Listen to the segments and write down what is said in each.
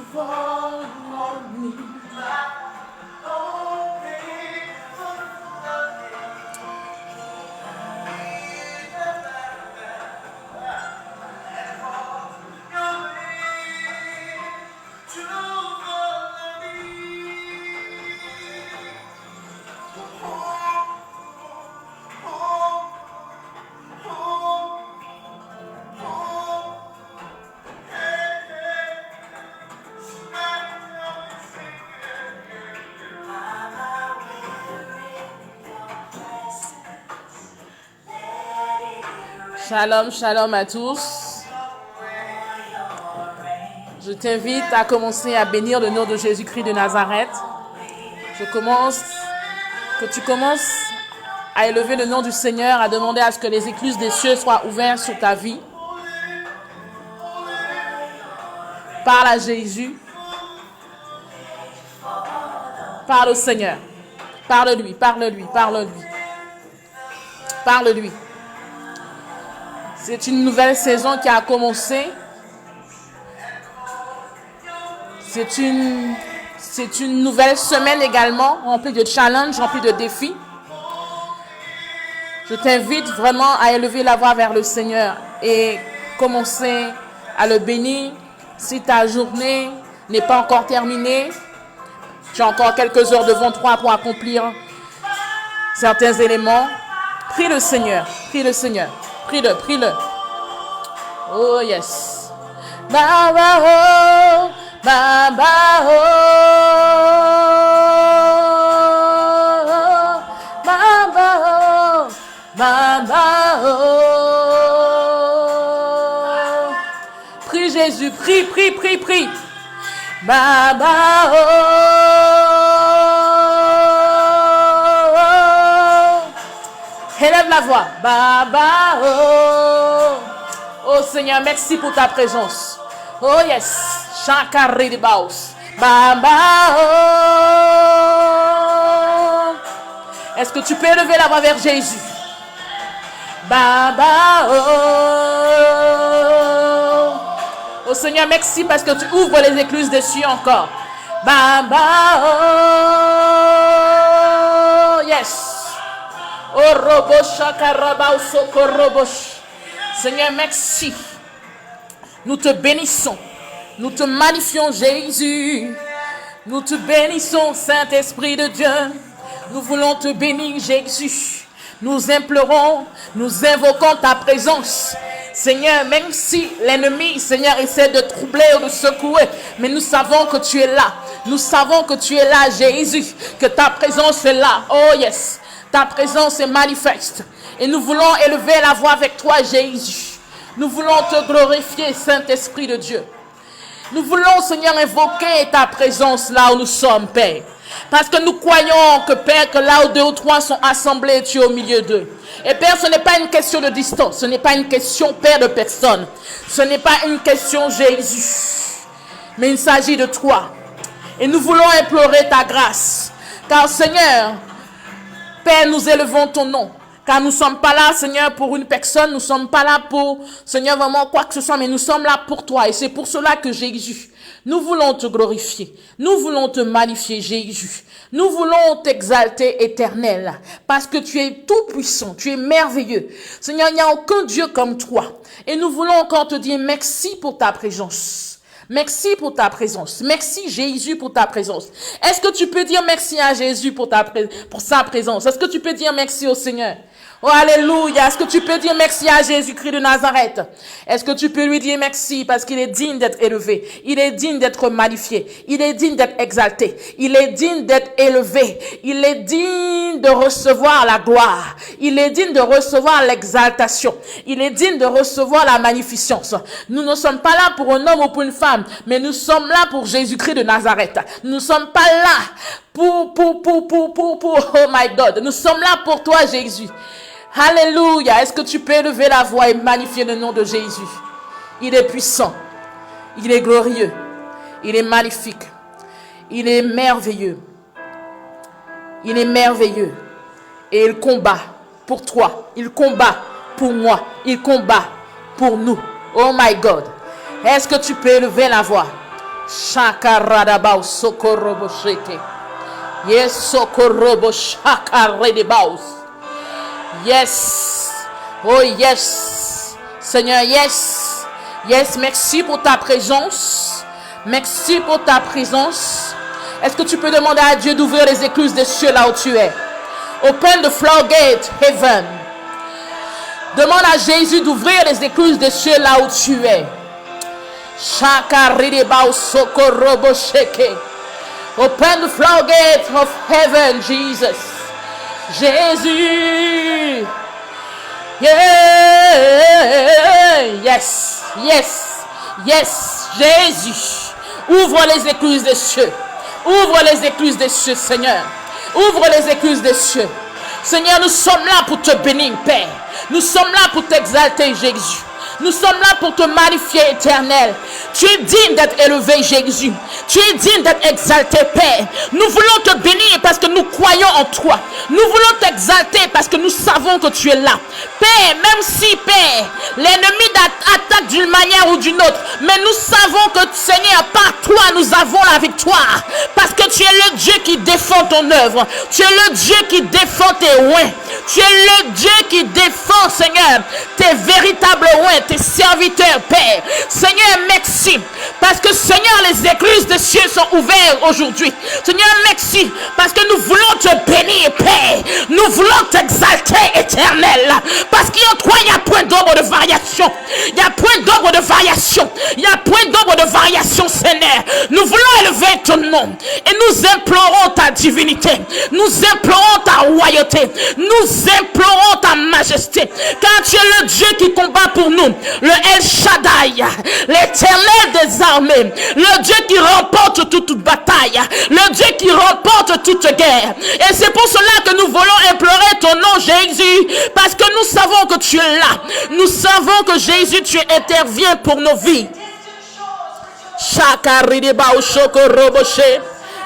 fall on me. Shalom, shalom à tous. Je t'invite à commencer à bénir le nom de Jésus-Christ de Nazareth. Que tu commences à élever le nom du Seigneur, à demander à ce que les écluses des cieux soient ouvertes sur ta vie. Parle à Jésus. Parle au Seigneur. Parle-lui, parle-lui, parle-lui. Parle-lui. C'est une nouvelle saison qui a commencé. C'est une nouvelle semaine également, remplie de challenges, remplie de défis. Je t'invite vraiment à élever la voix vers le Seigneur et commencer à le bénir. Si ta journée n'est pas encore terminée, tu as encore quelques heures devant toi pour accomplir certains éléments. Prie le Seigneur, prie le Seigneur. Prie-le, prie-le. Oh yes. Baba oh, Baba oh, Baba oh, Baba oh. Prie Jésus, prie, prie, prie, prie. Baba oh. Élève la voix. Baba oh. Oh Seigneur, merci pour ta présence. Oh yes. Shakari de Baos. Baba oh. Est-ce que tu peux élever la voix vers Jésus? Baba oh. Oh Seigneur, merci parce que tu ouvres les écluses des cieux encore. Baba oh. Yes. Oh robosh karabao sokorobosh. Seigneur, merci. Nous te bénissons. Nous te magnifions, Jésus. Nous te bénissons, Saint-Esprit de Dieu. Nous voulons te bénir, Jésus. Nous implorons, nous invoquons ta présence. Seigneur, même si l'ennemi, Seigneur, essaie de troubler ou de secouer, mais nous savons que tu es là. Nous savons que tu es là, Jésus. Que ta présence est là. Oh yes. Ta présence est manifeste. Et nous voulons élever la voix avec toi, Jésus. Nous voulons te glorifier, Saint-Esprit de Dieu. Nous voulons, Seigneur, invoquer ta présence là où nous sommes, Père. Parce que nous croyons que, Père, que là où 2 ou 3 sont assemblés, tu es au milieu d'eux. Et Père, ce n'est pas une question de distance. Ce n'est pas une question, Père, de personne. Ce n'est pas une question, Jésus. Mais il s'agit de toi. Et nous voulons implorer ta grâce. Car, Seigneur, Père, nous élevons ton nom. Car nous ne sommes pas là, Seigneur, pour une personne. Nous ne sommes pas là pour, Seigneur, vraiment quoi que ce soit. Mais nous sommes là pour toi. Et c'est pour cela que Jésus, nous voulons te glorifier. Nous voulons te magnifier, Jésus. Nous voulons t'exalter, éternel. Parce que tu es tout puissant. Tu es merveilleux. Seigneur, il n'y a aucun Dieu comme toi. Et nous voulons encore te dire merci pour ta présence. Merci pour ta présence. Merci Jésus pour ta présence. Est-ce que tu peux dire merci à Jésus pour sa présence? Est-ce que tu peux dire merci au Seigneur? Oh, alléluia. Est-ce que tu peux dire merci à Jésus-Christ de Nazareth? Est-ce que tu peux lui dire merci parce qu'il est digne d'être élevé? Il est digne d'être magnifié. Il est digne d'être exalté. Il est digne d'être élevé. Il est digne de recevoir la gloire. Il est digne de recevoir l'exaltation. Il est digne de recevoir la magnificence. Nous ne sommes pas là pour un homme ou pour une femme, mais nous sommes là pour Jésus-Christ de Nazareth. Nous ne sommes pas là pour, oh my God. Nous sommes là pour toi, Jésus. Alléluia. Est-ce que tu peux élever la voix et magnifier le nom de Jésus? Il est puissant. Il est glorieux. Il est magnifique. Il est merveilleux. Il est merveilleux. Et il combat pour toi. Il combat pour moi. Il combat pour nous. Oh my God. Est-ce que tu peux élever la voix? Shakaradabao sokoroboshete. Yes, sokorobo shakaredebaos. Yes. Oh yes. Seigneur, yes. Yes, merci pour ta présence. Merci pour ta présence. Est-ce que tu peux demander à Dieu d'ouvrir les écluses des cieux là où tu es? Open the floodgate, heaven. Demande à Jésus d'ouvrir les écluses des cieux là où tu es. Open the floodgate of heaven, Jesus. Jésus. Yeah. Yes. Yes. Yes. Jésus. Ouvre les écluses des cieux. Ouvre les écluses des cieux, Seigneur. Ouvre les écluses des cieux. Seigneur, nous sommes là pour te bénir, Père. Nous sommes là pour t'exalter, Jésus. Nous sommes là pour te magnifier, Éternel. Tu es digne d'être élevé, Jésus. Tu es digne d'être exalté, Père. Nous voulons te bénir parce que nous croyons en toi. Nous voulons t'exalter parce que nous savons que tu es là. Père, même si, Père, l'ennemi attaque d'une manière ou d'une autre, mais nous savons que, Seigneur, par toi, nous avons la victoire. Parce que tu es le Dieu qui défend ton œuvre. Tu es le Dieu qui défend tes oins. Tu es le Dieu qui défend, Seigneur, tes véritables oins, tes serviteurs, Père. Seigneur, merci. Parce que, Seigneur, les écluses des cieux sont ouvertes aujourd'hui. Seigneur, merci. Parce que nous voulons te bénir, Père. Nous voulons t'exalter, Éternel. Parce qu'en toi, il y a point d'ombre de variation. Il y a point d'ombre de variation. Il y a point d'ombre de variation, Seigneur. Nous voulons élever ton nom. Et nous implorons ta divinité. Nous implorons ta royauté. Nous implorons ta majesté. Car tu es le Dieu qui combat pour nous. Le El Shaddai. L'éternel des armées. Le Dieu qui remporte toute bataille. Le Dieu qui remporte toute guerre. Et c'est pour cela que nous voulons implorer ton nom, Jésus. Parce que nous savons que tu es là. Nous savons que Jésus, tu interviens pour nos vies.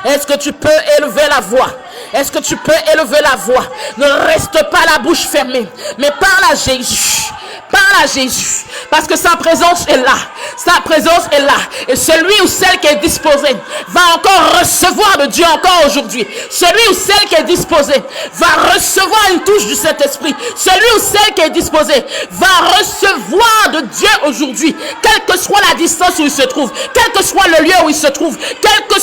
Est-ce que tu peux élever la voix? Est-ce que tu peux élever la voix? Ne reste pas la bouche fermée, mais parle à Jésus. Parle à Jésus, parce que sa présence est là. Sa présence est là. Et celui ou celle qui est disposé va encore recevoir de Dieu encore aujourd'hui. Celui ou celle qui est disposé va recevoir une touche du Saint-Esprit. Celui ou celle qui est disposé va recevoir de Dieu aujourd'hui. Quelle que soit la distance où il se trouve, quel que soit le lieu où il se trouve, quel que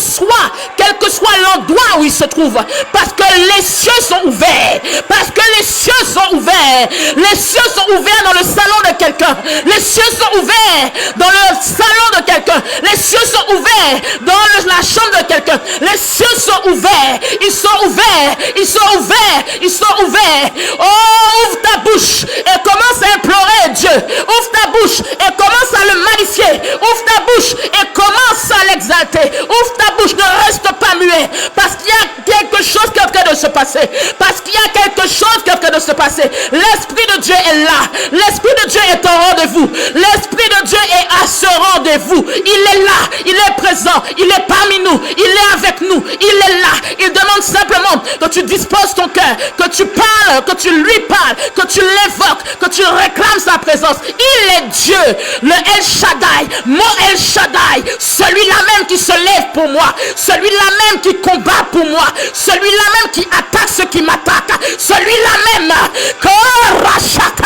soit l'endroit où il se trouve. Parce que les cieux sont ouverts. Parce que les cieux sont ouverts. Les cieux sont ouverts dans le salon de quelqu'un. Les cieux sont ouverts dans le salon de quelqu'un. Les cieux sont ouverts dans la chambre de quelqu'un. Les cieux sont ouverts. Ils sont ouverts. Ils sont ouverts. Ils sont ouverts. Oh, ouvre ta bouche et commence à implorer Dieu. Ouvre ta bouche et commence à le magnifier. Ouvre ta bouche et commence à l'exalter. Ouvre ta bouche, ne reste pas muet. Parce qu'il y a quelque chose qui est en train de se passer. Parce qu'il y a quelque chose qui est en train de se passer. L'Esprit de Dieu est là. L'Esprit de Dieu est au rendez-vous. L'Esprit de Dieu est à ce rendez-vous. Il est là. Il est présent. Il est parmi nous. Il est avec nous. Il est là. Il demande simplement que tu disposes ton cœur, que tu parles, que tu lui parles, que tu l'évoques, que tu réclames sa présence. Il est Dieu. Le El Shaddai. Mon El Shaddai. Celui-là même qui se lève pour moi. Celui-là même qui combat pour moi. Celui-là même qui attaque ceux qui m'attaquent. Celui-là même. Korashaka.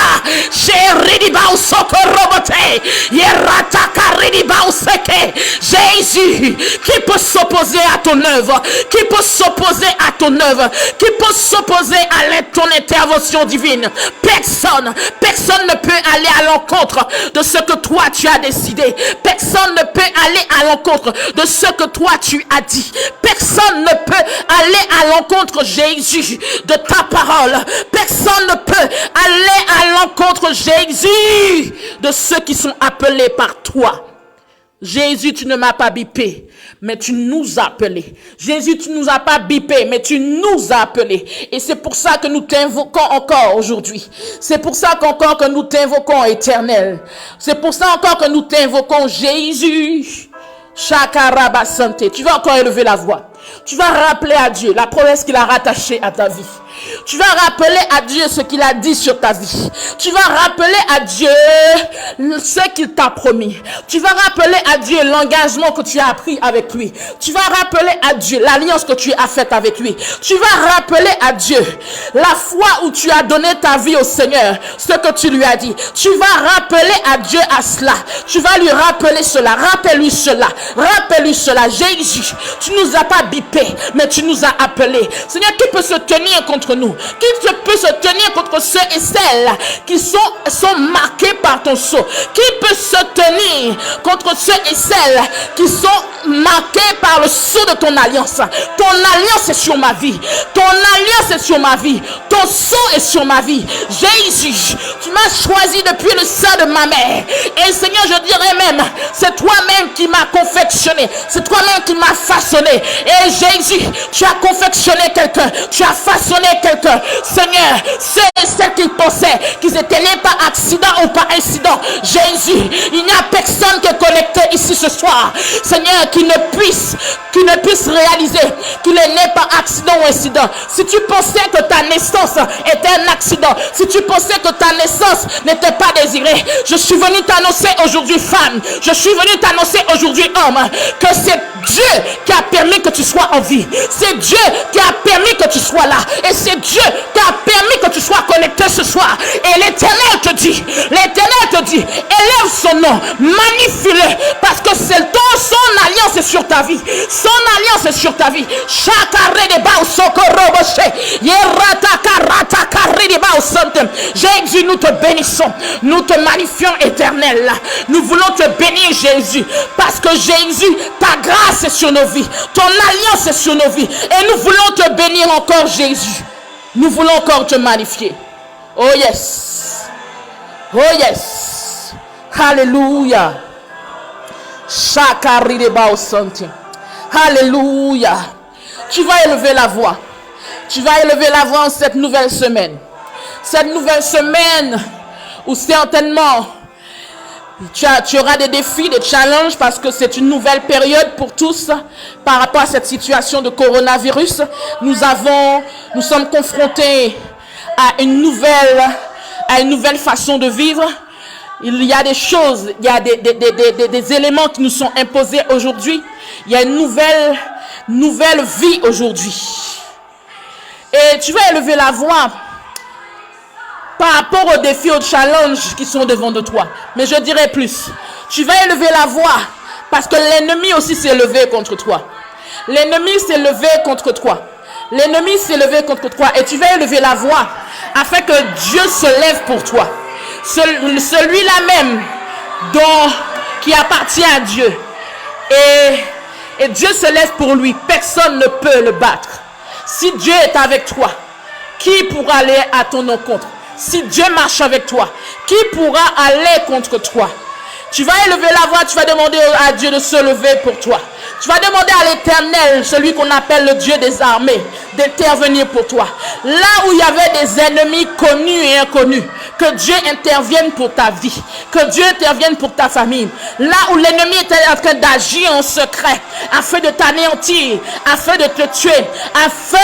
Jésus, qui peut s'opposer à ton œuvre? Qui peut s'opposer à ton œuvre? Qui peut s'opposer à ton intervention divine? Personne. Personne ne peut aller à l'encontre de ce que toi tu as décidé. Personne ne peut aller à l'encontre de ce que toi tu as dit. Personne ne peut aller à l'encontre, Jésus, de ta parole. Personne ne peut aller à l'encontre, Jésus, de ceux qui sont appelés par toi. Jésus, tu ne m'as pas bipé, mais tu nous as appelés. Jésus, tu nous as pas bipé, mais tu nous as appelés. Et c'est pour ça que nous t'invoquons encore aujourd'hui. C'est pour ça qu'encore que nous t'invoquons, Éternel. C'est pour ça encore que nous t'invoquons, Jésus. Shakarabasante. Tu vas encore élever la voix. Tu vas rappeler à Dieu la promesse qu'il a rattachée à ta vie. Tu vas rappeler à Dieu ce qu'il a dit sur ta vie. Tu vas rappeler à Dieu ce qu'il t'a promis. Tu vas rappeler à Dieu l'engagement que tu as pris avec lui. Tu vas rappeler à Dieu l'alliance que tu as faite avec lui. Tu vas rappeler à Dieu la fois où tu as donné ta vie au Seigneur, ce que tu lui as dit. Tu vas rappeler à Dieu à cela. Tu vas lui rappeler cela. Rappelle-lui cela. Rappelle-lui cela. Jésus, tu nous as pas bipé, mais tu nous as appelés. Seigneur, qui peut se tenir contre nous? Qui peut se tenir contre ceux et celles qui sont marqués par ton sceau? Qui peut se tenir contre ceux et celles qui sont marqués par le sceau de ton alliance? Ton alliance est sur ma vie. Ton alliance est sur ma vie. Ton sceau est sur ma vie. Jésus, tu m'as choisi depuis le sein de ma mère. Et Seigneur, je dirais même, c'est toi-même qui m'as confectionné. C'est toi-même qui m'as façonné. Et Jésus, tu as confectionné quelqu'un. Tu as façonné quelqu'un. Seigneur, c'est qu'ils pensaient qu'ils étaient nés par accident ou par incident. Jésus, il n'y a personne qui est connecté ici ce soir. Seigneur, qui ne puisse réaliser qu'il est né par accident ou incident. Si tu pensais que ta naissance était un accident, si tu pensais que ta naissance n'était pas désirée, je suis venu t'annoncer aujourd'hui, femme, je suis venu t'annoncer aujourd'hui, homme, que c'est Dieu qui a permis que tu sois en vie. C'est Dieu qui a permis que tu sois là. Et c'est Dieu qui a permis que tu sois connecté ce soir. Et l'Éternel te dit, élève son nom, magnifie-le, parce que c'est son alliance est sur ta vie. Son alliance est sur ta vie. Jésus, nous te bénissons. Nous te magnifions, Éternel. Nous voulons te bénir, Jésus, parce que Jésus, ta grâce est sur nos vies. Ton alliance est sur nos vies. Et nous voulons te bénir encore, Jésus. Nous voulons encore te magnifier. Oh yes. Oh yes. Alléluia. Alléluia. Tu vas élever la voix. Tu vas élever la voix en cette nouvelle semaine. Cette nouvelle semaine où certainement tu auras des défis, des challenges, parce que c'est une nouvelle période pour tous par rapport à cette situation de coronavirus. Nous sommes confrontés à une nouvelle façon de vivre. Il y a des choses, il y a des éléments qui nous sont imposés aujourd'hui. Il y a une nouvelle vie aujourd'hui. Et tu vas élever la voix par rapport aux défis, aux challenges qui sont devant de toi. Mais je dirais plus. Tu vas élever la voix parce que l'ennemi aussi s'est levé contre toi. L'ennemi s'est levé contre toi. L'ennemi s'est levé contre toi. Et tu vas élever la voix afin que Dieu se lève pour toi. Celui-là même qui appartient à Dieu. Et Dieu se lève pour lui. Personne ne peut le battre. Si Dieu est avec toi, qui pourra aller à ton encontre? Si Dieu marche avec toi, qui pourra aller contre toi? Tu vas élever la voix, tu vas demander à Dieu de se lever pour toi. Tu vas demander à l'Éternel, celui qu'on appelle le Dieu des armées, d'intervenir pour toi. Là où il y avait des ennemis connus et inconnus, que Dieu intervienne pour ta vie, que Dieu intervienne pour ta famille. Là où l'ennemi était en train d'agir en secret, afin de t'anéantir, afin de te tuer, afin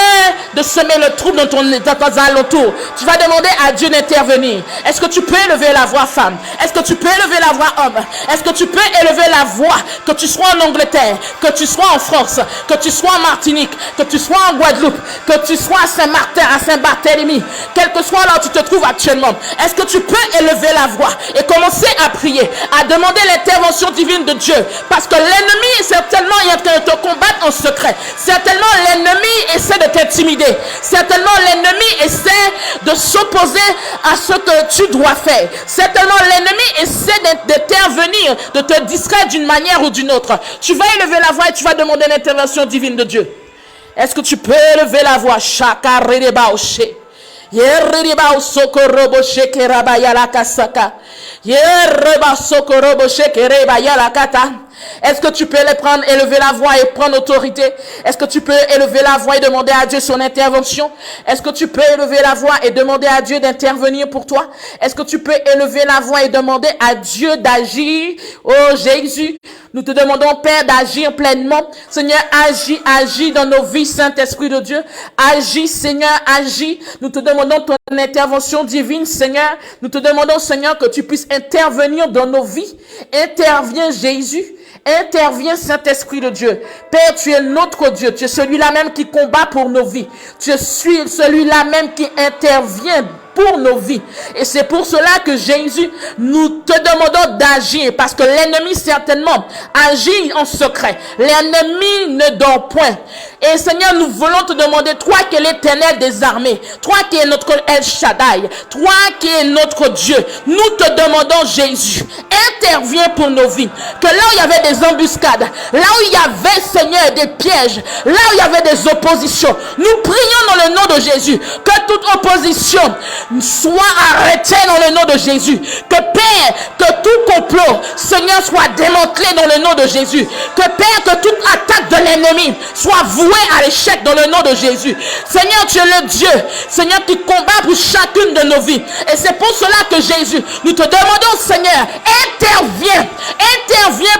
de semer le trouble dans tes alentours, tu vas demander à Dieu d'intervenir. Est-ce que tu peux élever la voix, femme? Est-ce que tu peux élever la voix, homme? Est-ce que tu peux élever la voix, que tu sois en Angleterre, que tu sois en France, que tu sois en Martinique, que tu sois en Guadeloupe, que tu sois à Saint-Martin, à Saint-Barthélemy, quel que soit là où tu te trouves actuellement? Est-ce que tu peux élever la voix et commencer à prier, à demander l'intervention divine de Dieu? Parce que l'ennemi, certainement, il est en train de te combattre en secret. Certainement, l'ennemi essaie de t'intimider. Certainement, l'ennemi essaie de s'opposer à ce que tu dois faire. Certainement, l'ennemi essaie d'intervenir, de te distraire d'une manière ou d'une autre. Tu vas élever la voix et tu vas demander l'intervention divine de Dieu. Est-ce que tu peux élever la voix? Shakarebaoshe. Yerriba sokorobo shekeraba yala kasaka. Yerriba sokorobo shekereba yala kata. Est-ce que tu peux élever la voix et prendre autorité? Est-ce que tu peux élever la voix et demander à Dieu son intervention? Est-ce que tu peux élever la voix et demander à Dieu d'intervenir pour toi? Est-ce que tu peux élever la voix et demander à Dieu d'agir? Oh Jésus, nous te demandons, Père, d'agir pleinement. Seigneur, agis dans nos vies, Saint-Esprit de Dieu. Agis, Seigneur, agis. Nous te demandons ton intervention divine, Seigneur. Nous te demandons, Seigneur, que tu puisses intervenir dans nos vies. Interviens, Jésus. Interviens, Saint-Esprit de Dieu. Père, tu es notre Dieu. Tu es celui-là même qui combat pour nos vies. Tu es celui-là même qui intervient pour nos vies. Et c'est pour cela que Jésus, nous te demandons d'agir, parce que l'ennemi certainement agit en secret. L'ennemi ne dort point. Et Seigneur, nous voulons te demander, toi qui es l'Éternel des armées, toi qui es notre El Shaddai, toi qui es notre Dieu, nous te demandons, Jésus, interviens pour nos vies. Que là où il y avait des embuscades, là où il y avait, Seigneur, des pièges, là où il y avait des oppositions, nous prions dans le nom de Jésus, que toute opposition soit arrêtée dans le nom de Jésus. Que Père, que tout complot, Seigneur, soit démantelé dans le nom de Jésus. Que Père, que toute attaque de l'ennemi soit vouée à l'échec dans le nom de Jésus. Seigneur, tu es le Dieu, Seigneur, qui combat pour chacune de nos vies. Et c'est pour cela que Jésus, nous te demandons, Seigneur, interviens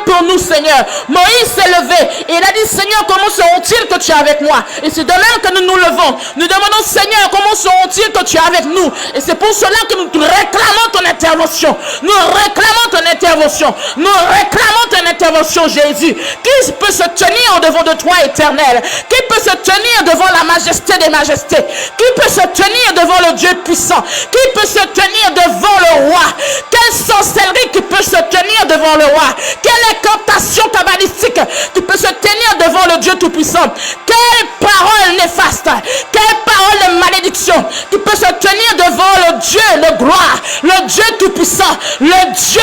pour nous, Seigneur. Moïse s'est levé et il a dit, Seigneur, comment seront-ils que tu es avec moi? Et c'est de même que nous nous levons. Nous demandons, Seigneur, comment seront-ils que tu es avec nous? Et c'est pour cela que nous réclamons ton intervention. Nous réclamons ton intervention. Nous réclamons ton intervention, Jésus. Qui peut se tenir devant de toi, éternel? Qui peut se tenir devant la majesté des majestés? Qui peut se tenir devant le Dieu puissant? Qui peut se tenir devant le roi? Quelle sorcellerie qui peut se tenir devant le roi? Quelle incantation kabbalistique qui peut se tenir devant le Dieu tout-puissant? Quelle parole néfaste, quelle parole de malédiction qui peut se tenir devant le Dieu de gloire, le Dieu tout-puissant, le Dieu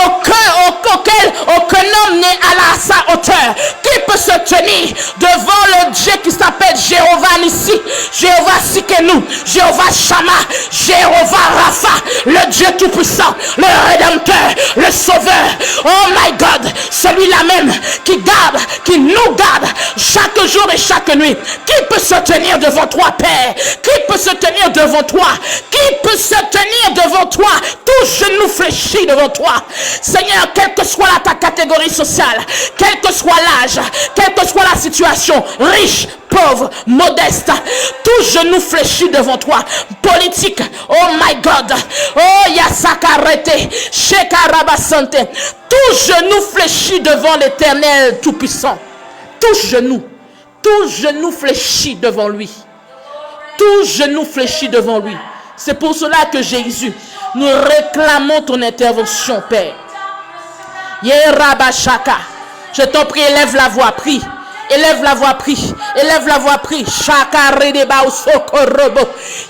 auquel aucun homme n'est à sa hauteur? Qui peut se tenir devant le Dieu qui s'appelle Jéhovah Nissi, Jéhovah Sikenu, Jéhovah Shammah, Jéhovah Rapha, le Dieu tout-puissant, le Rédempteur, le Sauveur? Oh my God, celui-là même qui garde, qui nous garde chaque jour et chaque nuit. Qui peut se tenir devant toi, Père? Qui peut se tenir devant toi? Qui peut se tenir devant toi? Tout genou fléchi devant toi. Seigneur, quelle que soit ta catégorie sociale, quel que soit l'âge, quelle que soit la situation, riche, pauvre, modeste, tout genou fléchi devant toi. Politique, oh my God, oh Yasakarete, Shekarabasante, tout genou fléchi devant l'Éternel tout-puissant. Tout genou fléchi devant lui. Tout genou fléchi devant lui. C'est pour cela que Jésus, nous réclamons ton intervention, Père. Yerabashaka, je t'en prie, élève la voix, prie. Élève la voix, prie. Élève la voix, prie. Shaka redeba usokorobo.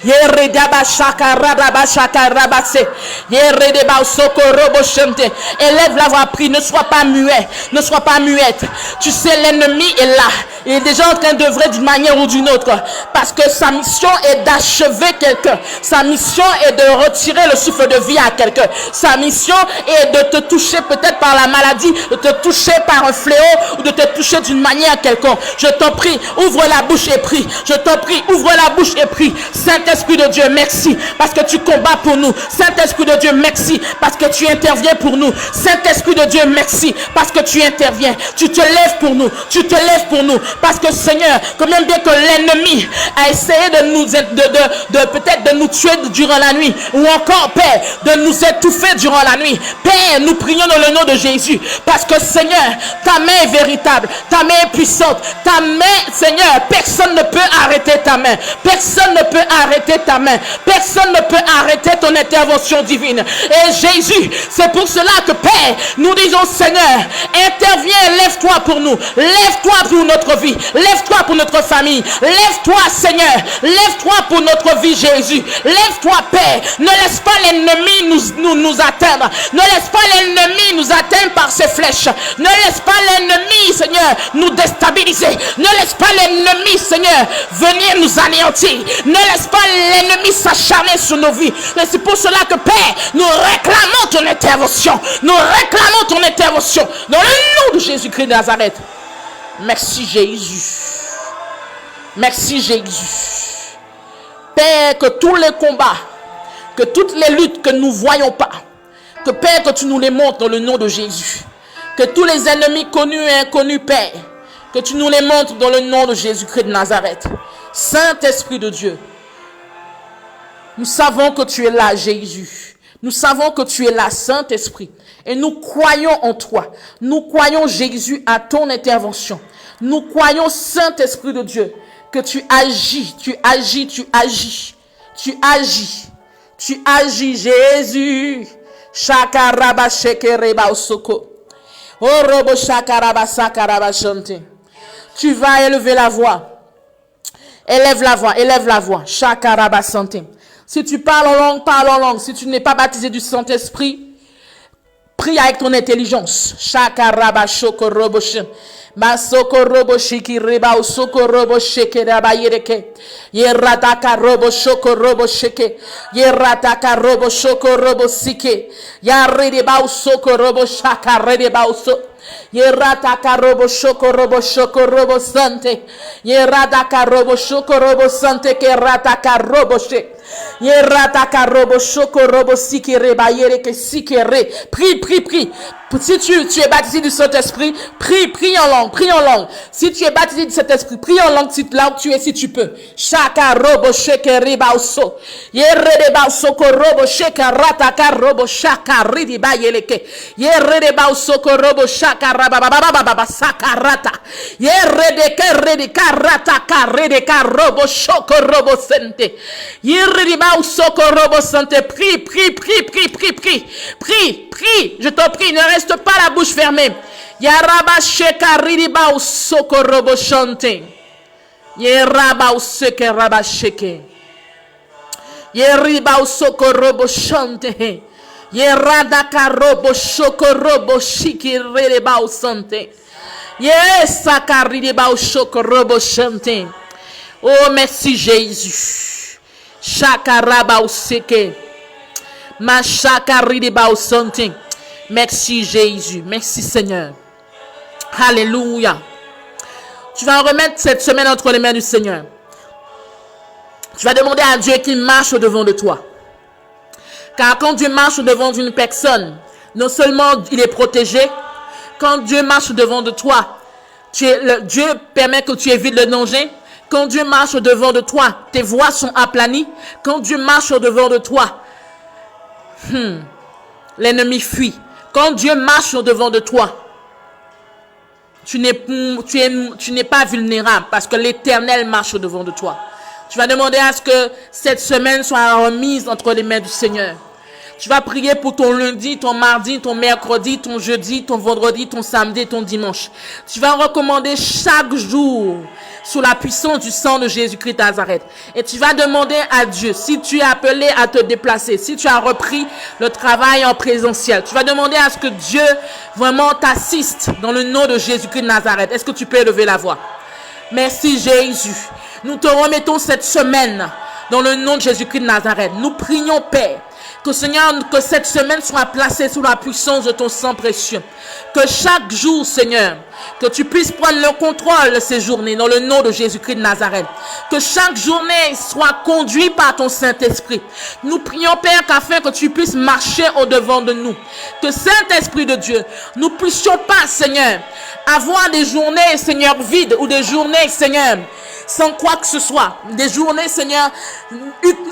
Yeredaba shaka radaba shaka rabase. Yeredeba usokorobo shente. Élève la voix, prie. Ne sois pas muet. Ne sois pas muette. Tu sais, l'ennemi est là. Il est déjà en train d'œuvrer d'une manière ou d'une autre. Parce que sa mission est d'achever quelqu'un. Sa mission est de retirer le souffle de vie à quelqu'un. Sa mission est de te toucher peut-être par la maladie, de te toucher par un fléau ou de te toucher d'une manière quelconque. Je t'en prie, ouvre la bouche et prie. Je t'en prie, ouvre la bouche et prie. Saint-Esprit de Dieu, merci parce que tu combats pour nous. Saint-Esprit de Dieu, merci parce que tu interviens pour nous. Saint-Esprit de Dieu, merci parce que tu interviens. Tu te lèves pour nous. Tu te lèves pour nous. Parce que Seigneur, combien bien que l'ennemi a essayé de nous peut-être de nous tuer durant la nuit, ou encore, Père, de nous étouffer durant la nuit. Père, nous prions dans le nom de Jésus. Parce que Seigneur, ta main est véritable, ta main est puissante, ta main, Seigneur, personne ne peut arrêter ta main. Personne ne peut arrêter ta main. Personne ne peut arrêter ton intervention divine. Et Jésus, c'est pour cela que Père, nous disons, Seigneur, interviens, lève-toi pour nous. Lève-toi pour notre vie. vie. Lève-toi pour notre famille. Lève-toi, Seigneur. Lève-toi pour notre vie, Jésus. Lève-toi, Père. Ne laisse pas l'ennemi nous atteindre. Ne laisse pas l'ennemi nous atteindre par ses flèches. Ne laisse pas l'ennemi, Seigneur, nous déstabiliser. Ne laisse pas l'ennemi, Seigneur, venir nous anéantir. Ne laisse pas l'ennemi s'acharner sur nos vies. Et c'est pour cela que, Père, nous réclamons ton intervention. Nous réclamons ton intervention. Dans le nom de Jésus-Christ de Nazareth. Merci, Jésus. Merci, Jésus. Père, que tous les combats, que toutes les luttes que nous ne voyons pas, que, Père, que tu nous les montres dans le nom de Jésus. Que tous les ennemis connus et inconnus, Père, que tu nous les montres dans le nom de Jésus-Christ de Nazareth. Saint-Esprit de Dieu, nous savons que tu es là, Jésus. Nous savons que tu es là, Saint-Esprit. Et nous croyons en toi. Nous croyons, Jésus, à ton intervention. Nous croyons, Saint-Esprit de Dieu, que tu agis, tu agis, tu agis. Tu agis. Tu agis, Jésus. Shakaraba shekereba osoko. Orobo shakaraba sakaraba chante. Tu vas élever la voix. Élève la voix, élève la voix. Shakaraba santé. Si tu parles en langue, parle en langue. Si tu n'es pas baptisé du Saint-Esprit, prie avec ton intelligence. Shakaraba shokorobo shem. Masoko robo shiki reba usoko robo sheke raba yereke. Yerataka robo shoko robo sheke. Yerataka robo shoko robo sike. Yareba usoko robo shaka reba uso. Yerataka robo shoko robo sante. Yerataka robo shoko robo sante ke rataka robo she. Yerataka robo shoko robo sike reba yereke sike re. Prie, prie, prie. Si tu es baptisé du Saint-Esprit, prie en langue, prie en langue. Si tu es baptisé du Saint-Esprit, prie en langue, là où tu es, si tu peux. Shaka robo sheke riba uso. Yereba uso ko robo sheka rataka robo shaka riba yeleke. Yereba uso ko robo shaka rababa saka rata. Yeredeke redeka rataka redeka robo shoko robo sente. Yereba uso ko robo sente. Prie, prie, prie, prie, prie, prie. Prie, prie, je t'en prie, ne reste pas la bouche fermée. Yaraba sheka riba usoko robo shante. Yeraba useke raba sheke. Yeriba usoko robo shante. Yeradaka robo shoko robo shiki reba usante. Yesaka riba usoko robo shante. Oh merci Jésus. Shaka raba useke. Ma shaka riba usante. Merci Jésus. Merci Seigneur. Alléluia. Tu vas remettre cette semaine entre les mains du Seigneur. Tu vas demander à Dieu qu'il marche au-devant de toi. Car quand Dieu marche au-devant d'une personne, non seulement il est protégé, quand Dieu marche au-devant de toi, Dieu permet que tu évites le danger. Quand Dieu marche au-devant de toi, tes voies sont aplanies. Quand Dieu marche au-devant de toi, l'ennemi fuit. Quand Dieu marche au-devant de toi, tu n'es pas vulnérable parce que l'Éternel marche au-devant de toi. Tu vas demander à ce que cette semaine soit remise entre les mains du Seigneur. Tu vas prier pour ton lundi, ton mardi, ton mercredi, ton jeudi, ton vendredi, ton samedi, ton dimanche. Tu vas recommander chaque jour sous la puissance du sang de Jésus-Christ de Nazareth. Et tu vas demander à Dieu, si tu es appelé à te déplacer, si tu as repris le travail en présentiel, tu vas demander à ce que Dieu vraiment t'assiste dans le nom de Jésus-Christ de Nazareth. Est-ce que tu peux élever la voix? Merci Jésus. Nous te remettons cette semaine dans le nom de Jésus-Christ de Nazareth. Nous prions, Père, que Seigneur, que cette semaine soit placée sous la puissance de ton sang précieux. Que chaque jour, Seigneur, que tu puisses prendre le contrôle de ces journées dans le nom de Jésus-Christ de Nazareth. Que chaque journée soit conduite par ton Saint-Esprit. Nous prions, Père, qu'afin que tu puisses marcher au-devant de nous. Que Saint-Esprit de Dieu, nous puissions pas, Seigneur, avoir des journées, Seigneur, vides ou des journées, Seigneur, sans quoi que ce soit. Des journées, Seigneur,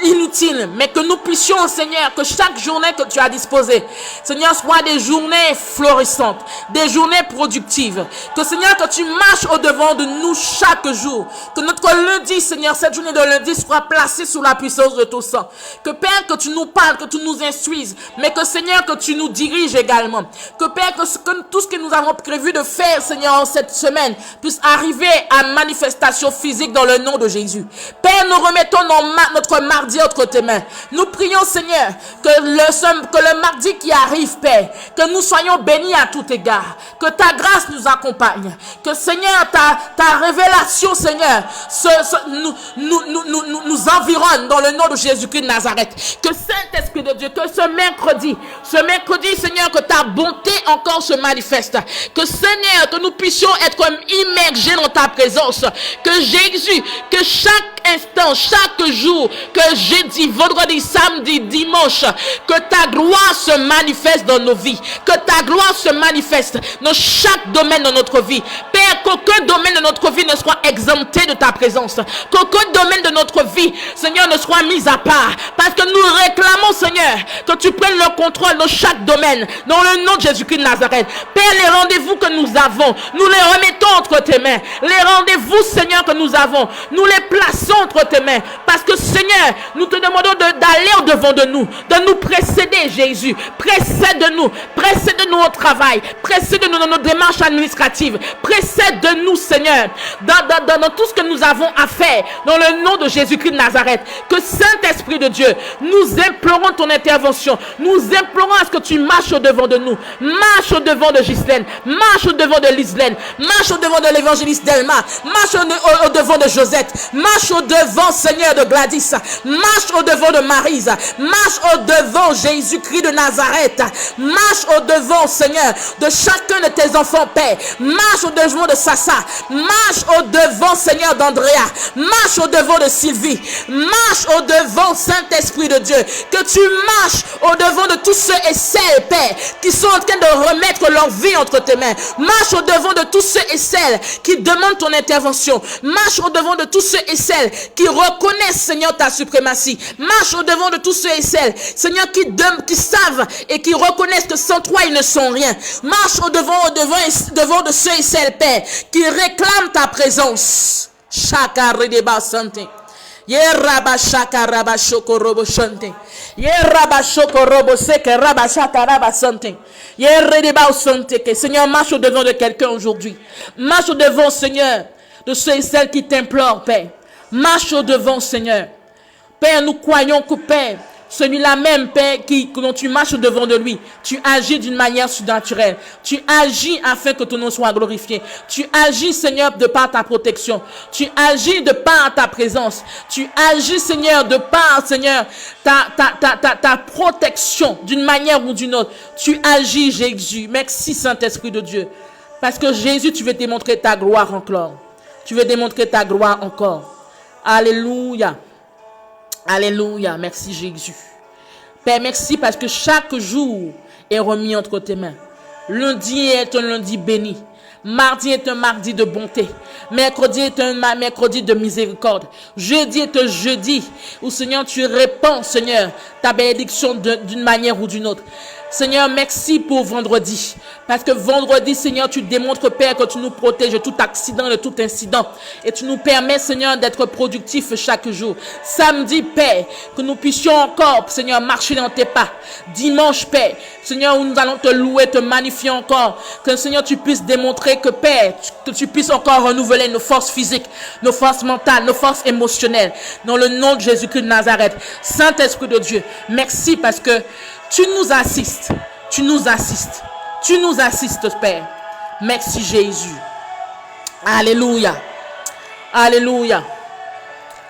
inutiles. Mais que nous puissions, Seigneur, que chaque journée que tu as disposée, Seigneur, soit des journées florissantes, des journées productives. Que, Seigneur, que tu marches au-devant de nous chaque jour. Que notre lundi, Seigneur, cette journée de lundi soit placée sous la puissance de ton sang. Que, Père, que tu nous parles, que tu nous instruises. Mais que, Seigneur, que tu nous diriges également. Que, Père, que tout ce que nous avons prévu de faire, Seigneur, en cette semaine, puisse arriver à manifestation physique dans le nom de Jésus. Père, nous remettons notre mardi entre tes mains. Nous prions, Seigneur, que le mardi qui arrive, Père, que nous soyons bénis à tout égard. Que ta grâce nous accompagne. Que, Seigneur, ta révélation, Seigneur, nous environne dans le nom de Jésus-Christ de Nazareth. Que Saint-Esprit de Dieu, que ce mercredi, Seigneur, que ta bonté encore se manifeste. Que, Seigneur, que nous puissions être comme immergés dans ta présence. Que Jésus, que chaque instant, chaque jour, que jeudi, vendredi, samedi, dimanche, que ta gloire se manifeste dans nos vies. Que ta gloire se manifeste dans chaque domaine de notre vie. Père, qu'aucun domaine de notre vie ne soit exempté de ta présence. Qu'aucun domaine de notre vie, Seigneur, ne soit mis à part. Parce que nous réclamons, Seigneur, que tu prennes le contrôle dans chaque domaine. Dans le nom de Jésus-Christ de Nazareth. Père, les rendez-vous que nous avons, nous les remettons entre tes mains. Les rendez-vous, Seigneur, que nous avons, nous les plaçons entre tes mains. Parce que, Seigneur, nous te demandons d'aller au-devant de nous précéder, Jésus. Précède-nous au travail. Précède-nous dans nos démarches administratives. Précède-nous, Seigneur, dans tout ce que nous avons à faire. Dans le nom de Jésus-Christ de Nazareth. Que Saint-Esprit de Dieu, nous implorons ton intervention. Nous implorons à ce que tu marches au-devant de nous. Marche au-devant de Ghislaine. Marche au-devant de Lislaine. Marche au-devant de l'évangéliste Delma. Marche au-devant de Josette. Marche au-devant, Seigneur, de Gladys. Marche au-devant de Maryse. Marche au-devant, Jésus-Christ de Nazareth. Marche au-devant, Seigneur, de chacun de tes enfants, Père. Marche au-devant de Sassa. Marche au-devant, Seigneur, d'Andrea. Marche au-devant de Sylvie. Marche au-devant, Saint-Esprit de Dieu. Que tu marches au-devant de tous ceux et celles, Père, qui sont en train de remettre leur vie entre tes mains. Marche au-devant de tous ceux et celles qui demandent ton intervention. Marche au-devant de tous ceux et celles qui reconnaissent, Seigneur, ta suprématie. Marche au-devant de tous ceux et celles, Seigneur, qui savent et qui reconnaissent que sans toi, ils ne sont rien. Marche au-devant de ceux et celles, Père, qui réclament ta présence. Chakare deba santé. Yeraba shaka raba shoko robo shante. Yeraba shoko robo seke raba shaka raba sante. Yereba sante. Seigneur, marche au devant de quelqu'un aujourd'hui. Marche au devant, Seigneur, de ceux et celles qui t'implorent, Père. Marche au devant, Seigneur. Père, nous croyons que, Père, celui-là même, Père, dont tu marches au devant de lui, tu agis d'une manière surnaturelle. Tu agis afin que ton nom soit glorifié. Tu agis, Seigneur, de par ta protection. Tu agis de par ta présence. Tu agis, Seigneur, de par, Seigneur, ta protection d'une manière ou d'une autre. Tu agis, Jésus. Merci, Saint-Esprit de Dieu. Parce que Jésus, tu veux démontrer ta gloire encore. Tu veux démontrer ta gloire encore. Alléluia. Alléluia. Merci Jésus. Père, merci parce que chaque jour est remis entre tes mains. Lundi est un lundi béni. Mardi est un mardi de bonté. Mercredi est un mercredi de miséricorde. Jeudi est un jeudi où, Seigneur, tu répands, Seigneur, ta bénédiction d'une manière ou d'une autre. Seigneur, merci pour vendredi. Parce que vendredi, Seigneur, tu démontres, Père, que tu nous protèges de tout accident, de tout incident. Et tu nous permets, Seigneur, d'être productifs chaque jour. Samedi, Père, que nous puissions encore, Seigneur, marcher dans tes pas. Dimanche, Père, Seigneur, où nous allons te louer, te magnifier encore. Que, Seigneur, tu puisses démontrer que, Père, que tu puisses encore renouveler nos forces physiques, nos forces mentales, nos forces émotionnelles. Dans le nom de Jésus-Christ de Nazareth. Saint-Esprit de Dieu, merci parce que tu nous assistes. Tu nous assistes. Tu nous assistes, Père. Merci, Jésus. Alléluia. Alléluia.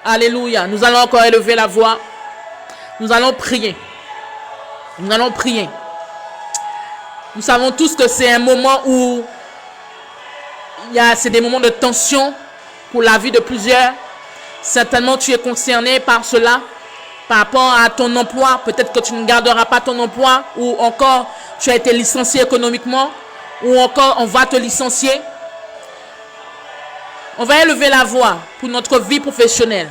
Alléluia. Nous allons encore élever la voix. Nous allons prier. Nous allons prier. Nous savons tous que c'est un moment où c'est des moments de tension pour la vie de plusieurs. Certainement, tu es concerné par cela. Par rapport à ton emploi, peut-être que tu ne garderas pas ton emploi, ou encore tu as été licencié économiquement, ou encore on va te licencier. On va élever la voix pour notre vie professionnelle.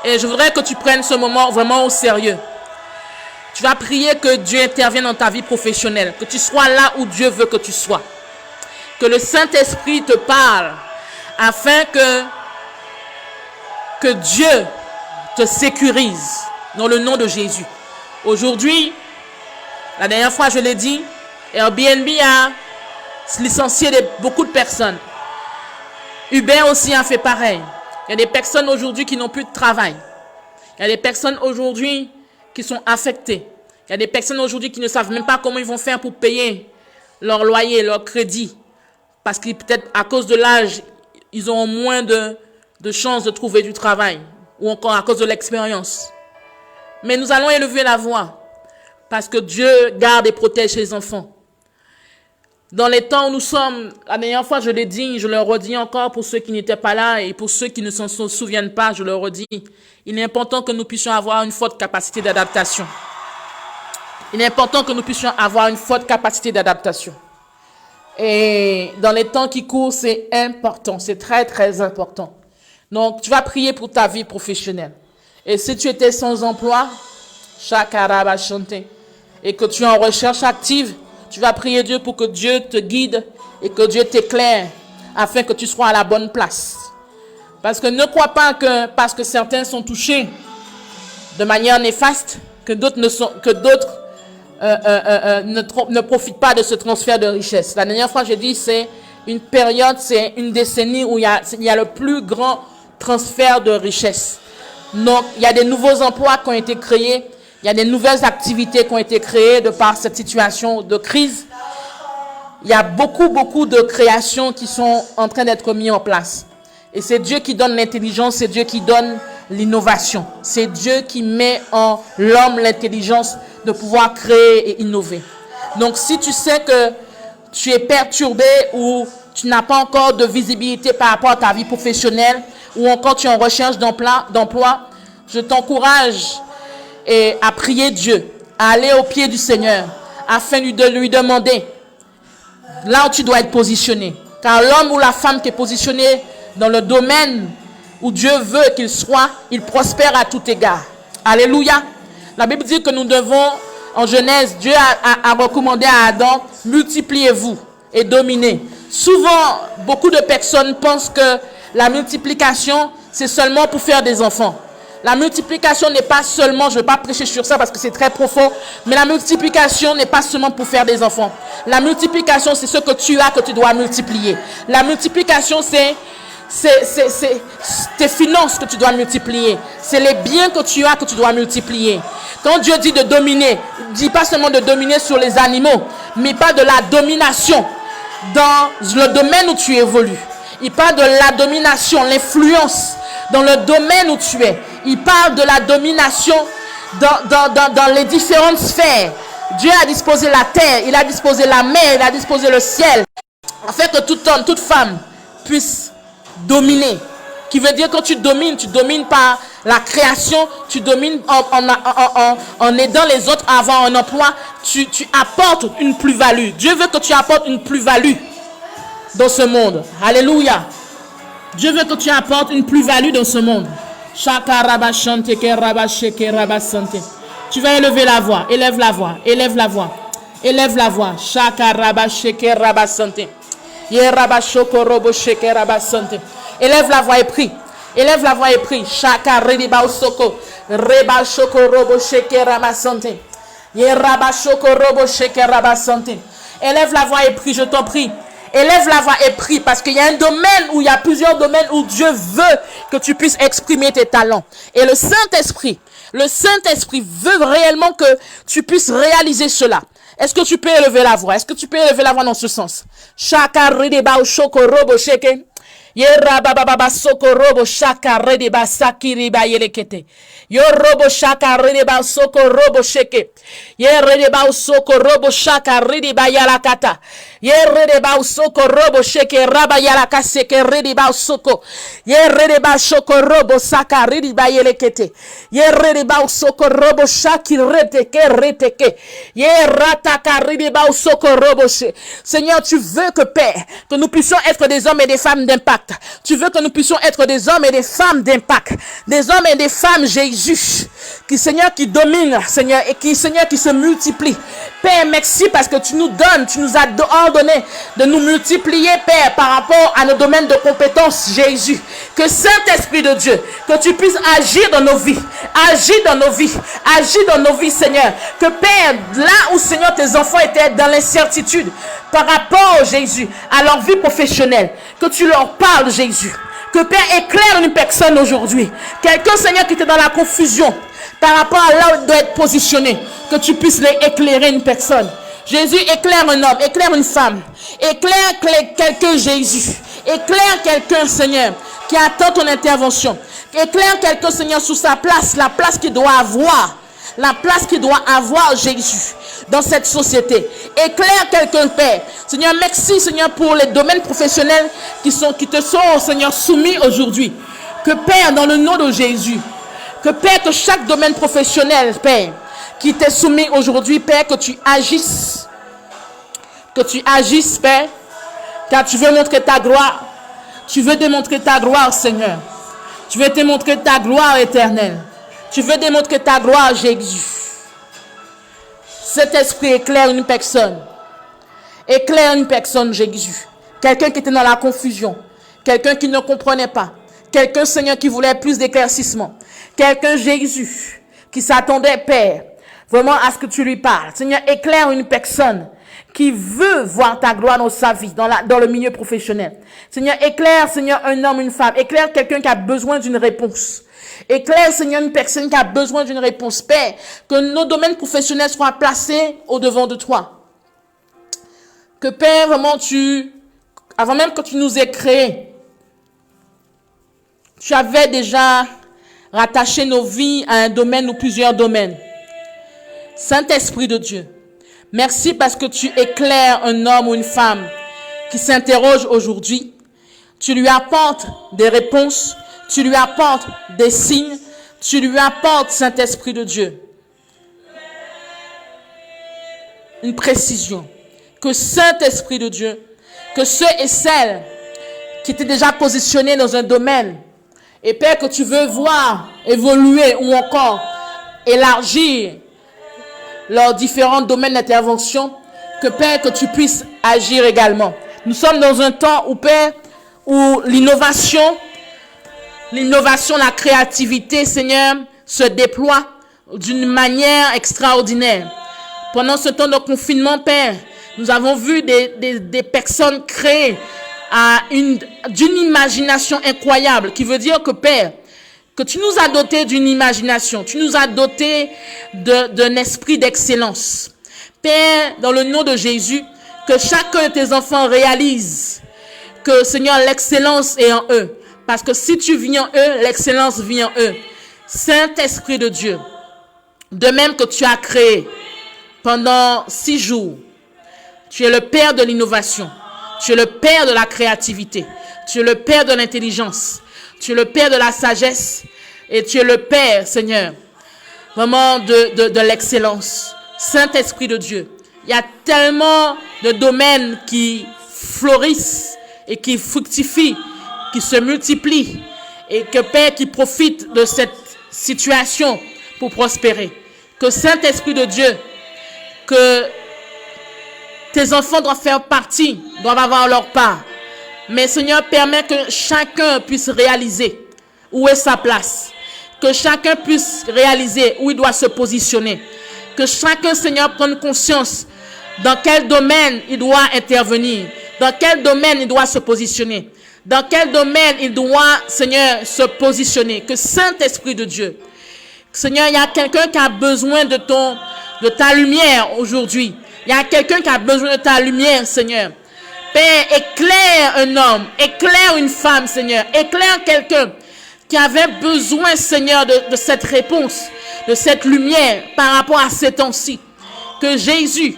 Et je voudrais que tu prennes ce moment vraiment au sérieux. Tu vas prier que Dieu intervienne dans ta vie professionnelle, que tu sois là où Dieu veut que tu sois. Que le Saint-Esprit te parle afin que Dieu te sécurise dans le nom de Jésus. Aujourd'hui, la dernière fois je l'ai dit, Airbnb a licencié beaucoup de personnes. Uber aussi a fait pareil. Il y a des personnes aujourd'hui qui n'ont plus de travail. Il y a des personnes aujourd'hui qui sont affectées. Il y a des personnes aujourd'hui qui ne savent même pas comment ils vont faire pour payer leur loyer, leur crédit. Parce que peut-être à cause de l'âge, ils ont moins de chances de trouver du travail. Ou encore à cause de l'expérience. Mais nous allons élever la voix. Parce que Dieu garde et protège ses enfants. Dans les temps où nous sommes, la dernière fois je l'ai dit, je le redis encore pour ceux qui n'étaient pas là et pour ceux qui ne s'en souviennent pas, je le redis. Il est important que nous puissions avoir une forte capacité d'adaptation. Il est important que nous puissions avoir une forte capacité d'adaptation. Et dans les temps qui courent, c'est important, c'est très très important. Donc tu vas prier pour ta vie professionnelle. Et si tu étais sans emploi, Shakaraba chanter, et que tu es en recherche active, tu vas prier Dieu pour que Dieu te guide et que Dieu t'éclaire afin que tu sois à la bonne place. Parce que ne crois pas que parce que certains sont touchés de manière néfaste, que d'autres ne profitent pas de ce transfert de richesse. La dernière fois, j'ai dit, c'est une période, c'est une décennie où il y a le plus grand transfert de richesse. Donc, il y a des nouveaux emplois qui ont été créés. Il y a des nouvelles activités qui ont été créées de par cette situation de crise. Il y a beaucoup de créations qui sont en train d'être mises en place. Et c'est Dieu qui donne l'intelligence, c'est Dieu qui donne l'innovation. C'est Dieu qui met en l'homme l'intelligence de pouvoir créer et innover. Donc, si tu sais que tu es perturbé ou tu n'as pas encore de visibilité par rapport à ta vie professionnelle ou encore tu es en recherche d'emploi, je t'encourage à prier Dieu, à aller au pied du Seigneur, afin de lui demander là où tu dois être positionné. Car l'homme ou la femme qui est positionné dans le domaine où Dieu veut qu'il soit, il prospère à tout égard. Alléluia. La Bible dit que nous devons, en Genèse, Dieu a recommandé à Adam, multipliez-vous et dominez. Souvent, beaucoup de personnes pensent que la multiplication, c'est seulement pour faire des enfants. La multiplication n'est pas seulement, je ne vais pas prêcher sur ça parce que c'est très profond, mais la multiplication n'est pas seulement pour faire des enfants. La multiplication, c'est ce que tu as que tu dois multiplier. La multiplication, c'est tes finances que tu dois multiplier. C'est les biens que tu as que tu dois multiplier. Quand Dieu dit de dominer, il ne dit pas seulement de dominer sur les animaux, mais pas de la domination dans le domaine où tu évolues. Il parle de la domination, l'influence dans le domaine où tu es. Il parle de la domination dans les différentes sphères. Dieu a disposé la terre, il a disposé la mer, il a disposé le ciel, afin que tout homme, toute femme puisse dominer. Qui veut dire que tu domines par la création, tu domines en aidant les autres à avoir un emploi, tu apportes une plus-value. Dieu veut que tu apportes une plus-value dans ce monde. Alléluia. Dieu veut que tu apportes une plus-value dans ce monde. Tu vas élever la voix, élève la voix, élève la voix, élève la voix. Élève la voix et prie. Élève la voix et prie. Shaka rediba osoko. Reba shoko robo sheke rabasante. Yeraba shoko robo sheke rabasante. Élève la voix et prie, je t'en prie. Élève la voix et prie parce qu'il y a un domaine où il y a plusieurs domaines où Dieu veut que tu puisses exprimer tes talents. Et le Saint-Esprit veut réellement que tu puisses réaliser cela. Est-ce que tu peux élever la voix? Est-ce que tu peux élever la voix dans ce sens? Shaka rediba shoko robo sheke. Yeraba baba soko robo shaka rediba sakiriba yelekete. Yo robo shaka rediba soko robo sheke. Yereba soko robo shaka rediba yalakata. Yereba usoko robo sheke raba yalaka seke rediba usoko. Yereba shoko robo saka rediba yelekete. Yereba usoko robo shaki reteke reteke. Yerataka rediba usoko robo she. Seigneur, tu veux que Père, que nous puissions être des hommes et des femmes d'impact. Tu veux que nous puissions être des hommes et des femmes d'impact. Des hommes et des femmes Jésus. Qui, Seigneur, qui domine, Seigneur, et qui, Seigneur, qui se multiplie. Père, merci parce que tu nous donnes, tu nous as ordonné de nous multiplier, Père, par rapport à nos domaines de compétences, Jésus. Que Saint-Esprit de Dieu, que tu puisses agir dans nos vies, agir dans nos vies, agir dans nos vies, Seigneur. Que Père, là où, Seigneur, tes enfants étaient dans l'incertitude par rapport, Jésus, à leur vie professionnelle, que tu leur parles, Jésus. Que Père éclaire une personne aujourd'hui. Quelqu'un, Seigneur, qui était dans la confusion par rapport à là où il doit être positionné. Que tu puisses éclairer une personne. Jésus, éclaire un homme, éclaire une femme. Éclaire quelqu'un, Jésus. Éclaire quelqu'un, Seigneur, qui attend ton intervention. Éclaire quelqu'un, Seigneur, sous sa place, la place qu'il doit avoir. La place qu'il doit avoir, Jésus, dans cette société. Éclaire quelqu'un, Père. Seigneur, merci, Seigneur, pour les domaines professionnels qui te sont, Seigneur, soumis aujourd'hui. Que, Père, dans le nom de Jésus, que, Père, que chaque domaine professionnel, Père, qui t'est soumis aujourd'hui, Père, que tu agisses. Que tu agisses, Père, car tu veux montrer ta gloire. Tu veux démontrer ta gloire, Seigneur. Tu veux démontrer ta gloire éternelle. Tu veux démontrer ta gloire, Jésus. Cet esprit éclaire une personne. Éclaire une personne, Jésus. Quelqu'un qui était dans la confusion. Quelqu'un qui ne comprenait pas. Quelqu'un, Seigneur, qui voulait plus d'éclaircissement. Quelqu'un, Jésus, qui s'attendait, Père, vraiment à ce que tu lui parles. Seigneur, éclaire une personne qui veut voir ta gloire dans sa vie, dans le milieu professionnel. Seigneur, éclaire, Seigneur, un homme, une femme. Éclaire quelqu'un qui a besoin d'une réponse. Éclaire, Seigneur, une personne qui a besoin d'une réponse. Père, que nos domaines professionnels soient placés au devant de toi. Que, Père, vraiment, avant même que tu nous aies créés, tu avais déjà rattaché nos vies à un domaine ou plusieurs domaines. Saint-Esprit de Dieu, merci parce que tu éclaires un homme ou une femme qui s'interroge aujourd'hui. Tu lui apportes des réponses. Tu lui apportes des signes. Tu lui apportes, Saint-Esprit de Dieu, une précision. Que Saint-Esprit de Dieu, que ceux et celles qui étaient déjà positionnés dans un domaine, et Père, que tu veux voir évoluer ou encore élargir leurs différents domaines d'intervention, que Père, que tu puisses agir également. Nous sommes dans un temps où, Père, où l'innovation, la créativité, Seigneur, se déploie d'une manière extraordinaire. Pendant ce temps de confinement, Père, nous avons vu des personnes créer d'une imagination incroyable, qui veut dire que, Père, que tu nous as dotés d'une imagination, tu nous as dotés d'un esprit d'excellence. Père, dans le nom de Jésus, que chacun de tes enfants réalise que, Seigneur, l'excellence est en eux. Parce que si tu vis en eux, l'excellence vit en eux. Saint-Esprit de Dieu, de même que tu as créé pendant 6 jours, tu es le Père de l'innovation, tu es le Père de la créativité, tu es le Père de l'intelligence, tu es le Père de la sagesse et tu es le Père, Seigneur, vraiment de l'excellence. Saint-Esprit de Dieu, il y a tellement de domaines qui florissent et qui fructifient, qui se multiplient et que, Père, qui profite de cette situation pour prospérer. Que Saint-Esprit de Dieu, que tes enfants doivent faire partie, doivent avoir leur part. Mais Seigneur, permets que chacun puisse réaliser où est sa place. Que chacun puisse réaliser où il doit se positionner. Que chacun, Seigneur, prenne conscience dans quel domaine il doit intervenir. Dans quel domaine il doit se positionner. Dans quel domaine il doit, Seigneur, se positionner. Que Saint-Esprit de Dieu, Seigneur, il y a quelqu'un qui a besoin de ta lumière aujourd'hui. Il y a quelqu'un qui a besoin de ta lumière, Seigneur. Père, éclaire un homme, éclaire une femme, Seigneur. Éclaire quelqu'un qui avait besoin, Seigneur, de cette réponse, de cette lumière par rapport à ces temps-ci. Que Jésus,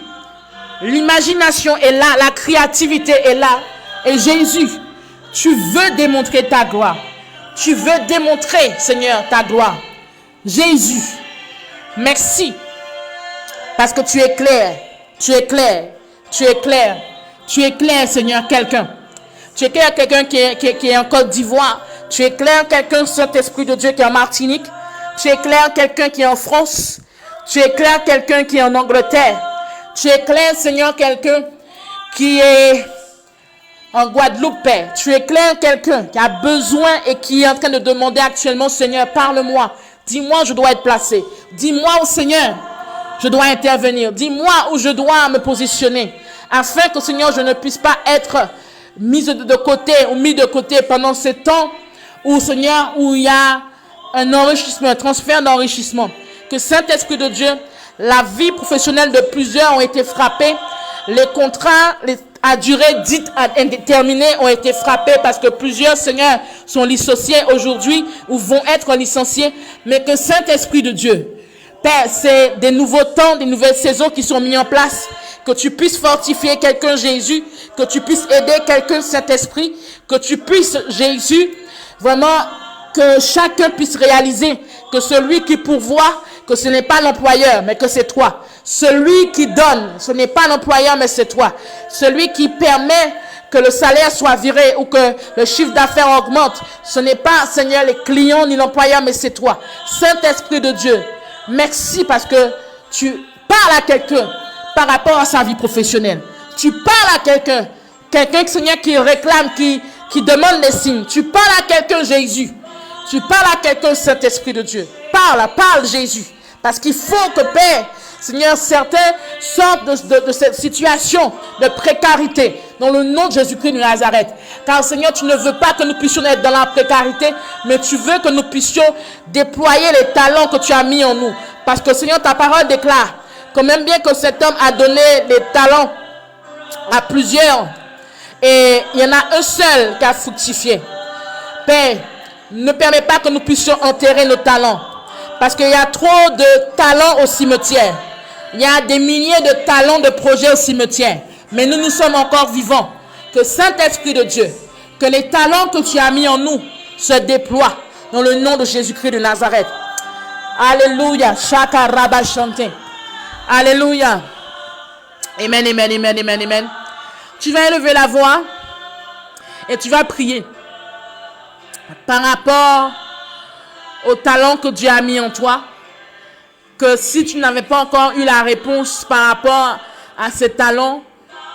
L'imagination est là, la créativité est là. Et Jésus, tu veux démontrer ta gloire. Tu veux démontrer, Seigneur, ta gloire. Jésus, merci. Parce que tu es clair. Tu es clair. Tu es clair. Tu es clair, Seigneur, quelqu'un. Tu es clair, quelqu'un qui est en Côte d'Ivoire. Tu es clair, quelqu'un, Saint-Esprit de Dieu, qui est en Martinique. Tu es clair, quelqu'un qui est en France. Tu es clair, quelqu'un qui est en Angleterre. Tu es clair, Seigneur, quelqu'un qui est en Guadeloupe, Père. Tu es clair, quelqu'un qui a besoin et qui est en train de demander actuellement, Seigneur, parle-moi. Dis-moi où je dois être placé. Dis-moi où, Seigneur, je dois intervenir. Dis-moi où je dois me positionner. Afin que, Seigneur, je ne puisse pas être mis de côté ou mis de côté pendant ce temps où, Seigneur, où il y a un enrichissement, un transfert d'enrichissement. Que Saint-Esprit de Dieu, la vie professionnelle de plusieurs ont été frappés. Les contrats à durée dite indéterminée ont été frappés parce que plusieurs, Seigneur, sont licenciés aujourd'hui ou vont être licenciés. Mais que Saint-Esprit de Dieu, Père, c'est des nouveaux temps, des nouvelles saisons qui sont mis en place. Que tu puisses fortifier quelqu'un, Jésus. Que tu puisses aider quelqu'un, Saint-Esprit. Que tu puisses, Jésus, vraiment, que chacun puisse réaliser que celui qui pourvoit, que ce n'est pas l'employeur, mais que c'est toi. Celui qui donne, ce n'est pas l'employeur, mais c'est toi. Celui qui permet que le salaire soit viré ou que le chiffre d'affaires augmente, ce n'est pas, Seigneur, les clients ni l'employeur, mais c'est toi. Saint-Esprit de Dieu, merci parce que tu parles à quelqu'un par rapport à sa vie professionnelle. Tu parles à quelqu'un, Seigneur, qui réclame, qui demande des signes. Tu parles à quelqu'un, Jésus. Tu parles à quelqu'un, Saint-Esprit de Dieu. Parle, Jésus. Parce qu'il faut que, Père, Seigneur, certains sortent de cette situation de précarité dans le nom de Jésus-Christ de Nazareth. Car, Seigneur, tu ne veux pas que nous puissions être dans la précarité, mais tu veux que nous puissions déployer les talents que tu as mis en nous. Parce que, Seigneur, ta parole déclare que même bien que cet homme a donné les talents à plusieurs, et il y en a un seul qui a fructifié. Père, ne permets pas que nous puissions enterrer nos talents. Parce qu'il y a trop de talents au cimetière. Il y a des milliers de talents de projets au cimetière. Mais nous sommes encore vivants. Que Saint-Esprit de Dieu, que les talents que tu as mis en nous se déploient dans le nom de Jésus-Christ de Nazareth. Alléluia. Shaka Rabba chanté. Alléluia. Amen, amen, amen, amen, amen. Tu vas élever la voix et tu vas prier par rapport au talent que Dieu a mis en toi, que si tu n'avais pas encore eu la réponse par rapport à ces talents,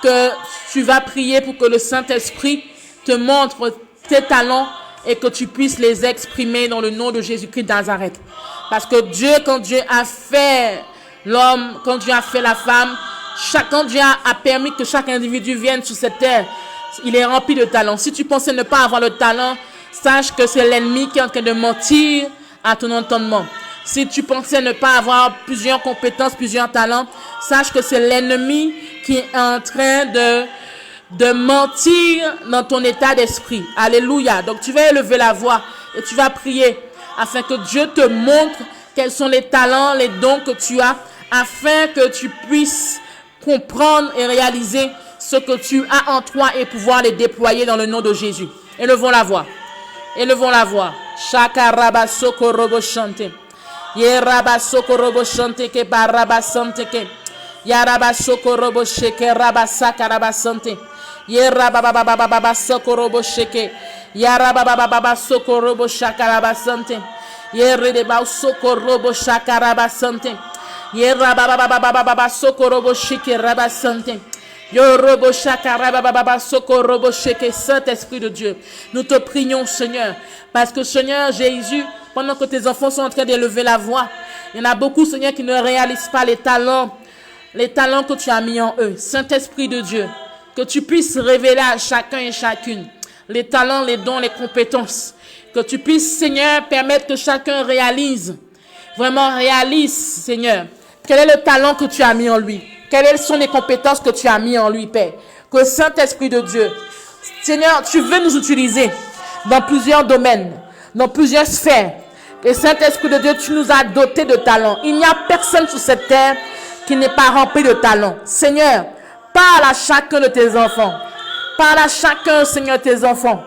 que tu vas prier pour que le Saint-Esprit te montre tes talents et que tu puisses les exprimer dans le nom de Jésus-Christ de Nazareth. Parce que Dieu, quand Dieu a fait l'homme, quand Dieu a fait la femme, quand Dieu a permis que chaque individu vienne sur cette terre, il est rempli de talents. Si tu pensais ne pas avoir le talent, sache que c'est l'ennemi qui est en train de mentir à ton entendement. Si tu pensais ne pas avoir plusieurs compétences, plusieurs talents, sache que c'est l'ennemi qui est en train de mentir dans ton état d'esprit. Alléluia. Donc tu vas élever la voix et tu vas prier afin que Dieu te montre quels sont les talents, les dons que tu as, afin que tu puisses comprendre et réaliser ce que tu as en toi et pouvoir les déployer dans le nom de Jésus. Élevons la voix. Élevons la voix. Shaka raba soko robo chante. Ye raba soko robo chante ke ba raba sante ke. Ya raba soko robo sheke raba saka raba sante. Ye raba baba baba baba soko robo sheke. Ya raba baba baba soko robo shaka raba sante. Ye rede ba soko robo shaka raba sante. Ye raba baba baba baba soko robo sheke raba sante. Saint-Esprit de Dieu, nous te prions, Seigneur, parce que, Seigneur Jésus, pendant que tes enfants sont en train d'élever la voix, il y en a beaucoup, Seigneur, qui ne réalisent pas les talents que tu as mis en eux. Saint-Esprit de Dieu, que tu puisses révéler à chacun et chacune les talents, les dons, les compétences, que tu puisses, Seigneur, permettre que chacun réalise, Seigneur, quel est le talent que tu as mis en lui. Quelles sont les compétences que tu as mis en lui, Père? Que Saint-Esprit de Dieu, Seigneur, tu veux nous utiliser dans plusieurs domaines, dans plusieurs sphères. Et Saint-Esprit de Dieu, tu nous as dotés de talents. Il n'y a personne sur cette terre qui n'est pas rempli de talents. Seigneur, Parle à chacun de tes enfants. Parle à chacun, Seigneur, tes enfants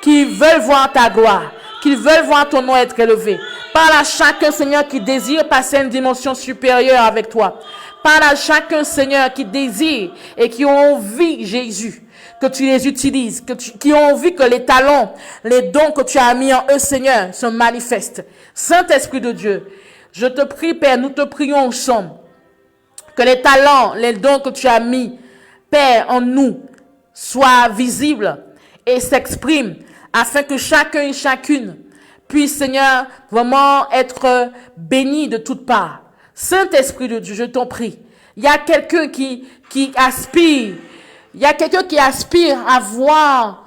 qui veulent voir ta gloire, qui veulent voir ton nom être élevé. Parle à chacun, Seigneur, qui désire passer à une dimension supérieure avec toi. Parle à chacun, Seigneur, qui désire et qui ont envie, Jésus, que tu les utilises, qui ont envie que les talents, les dons que tu as mis en eux, Seigneur, se manifestent. Saint-Esprit de Dieu, je te prie, Père, nous te prions ensemble, que les talents, les dons que tu as mis, Père, en nous, soient visibles et s'expriment, afin que chacun et chacune puisse, Seigneur, vraiment être béni de toutes parts. Saint-Esprit de Dieu, je t'en prie. Il y a quelqu'un qui aspire, à voir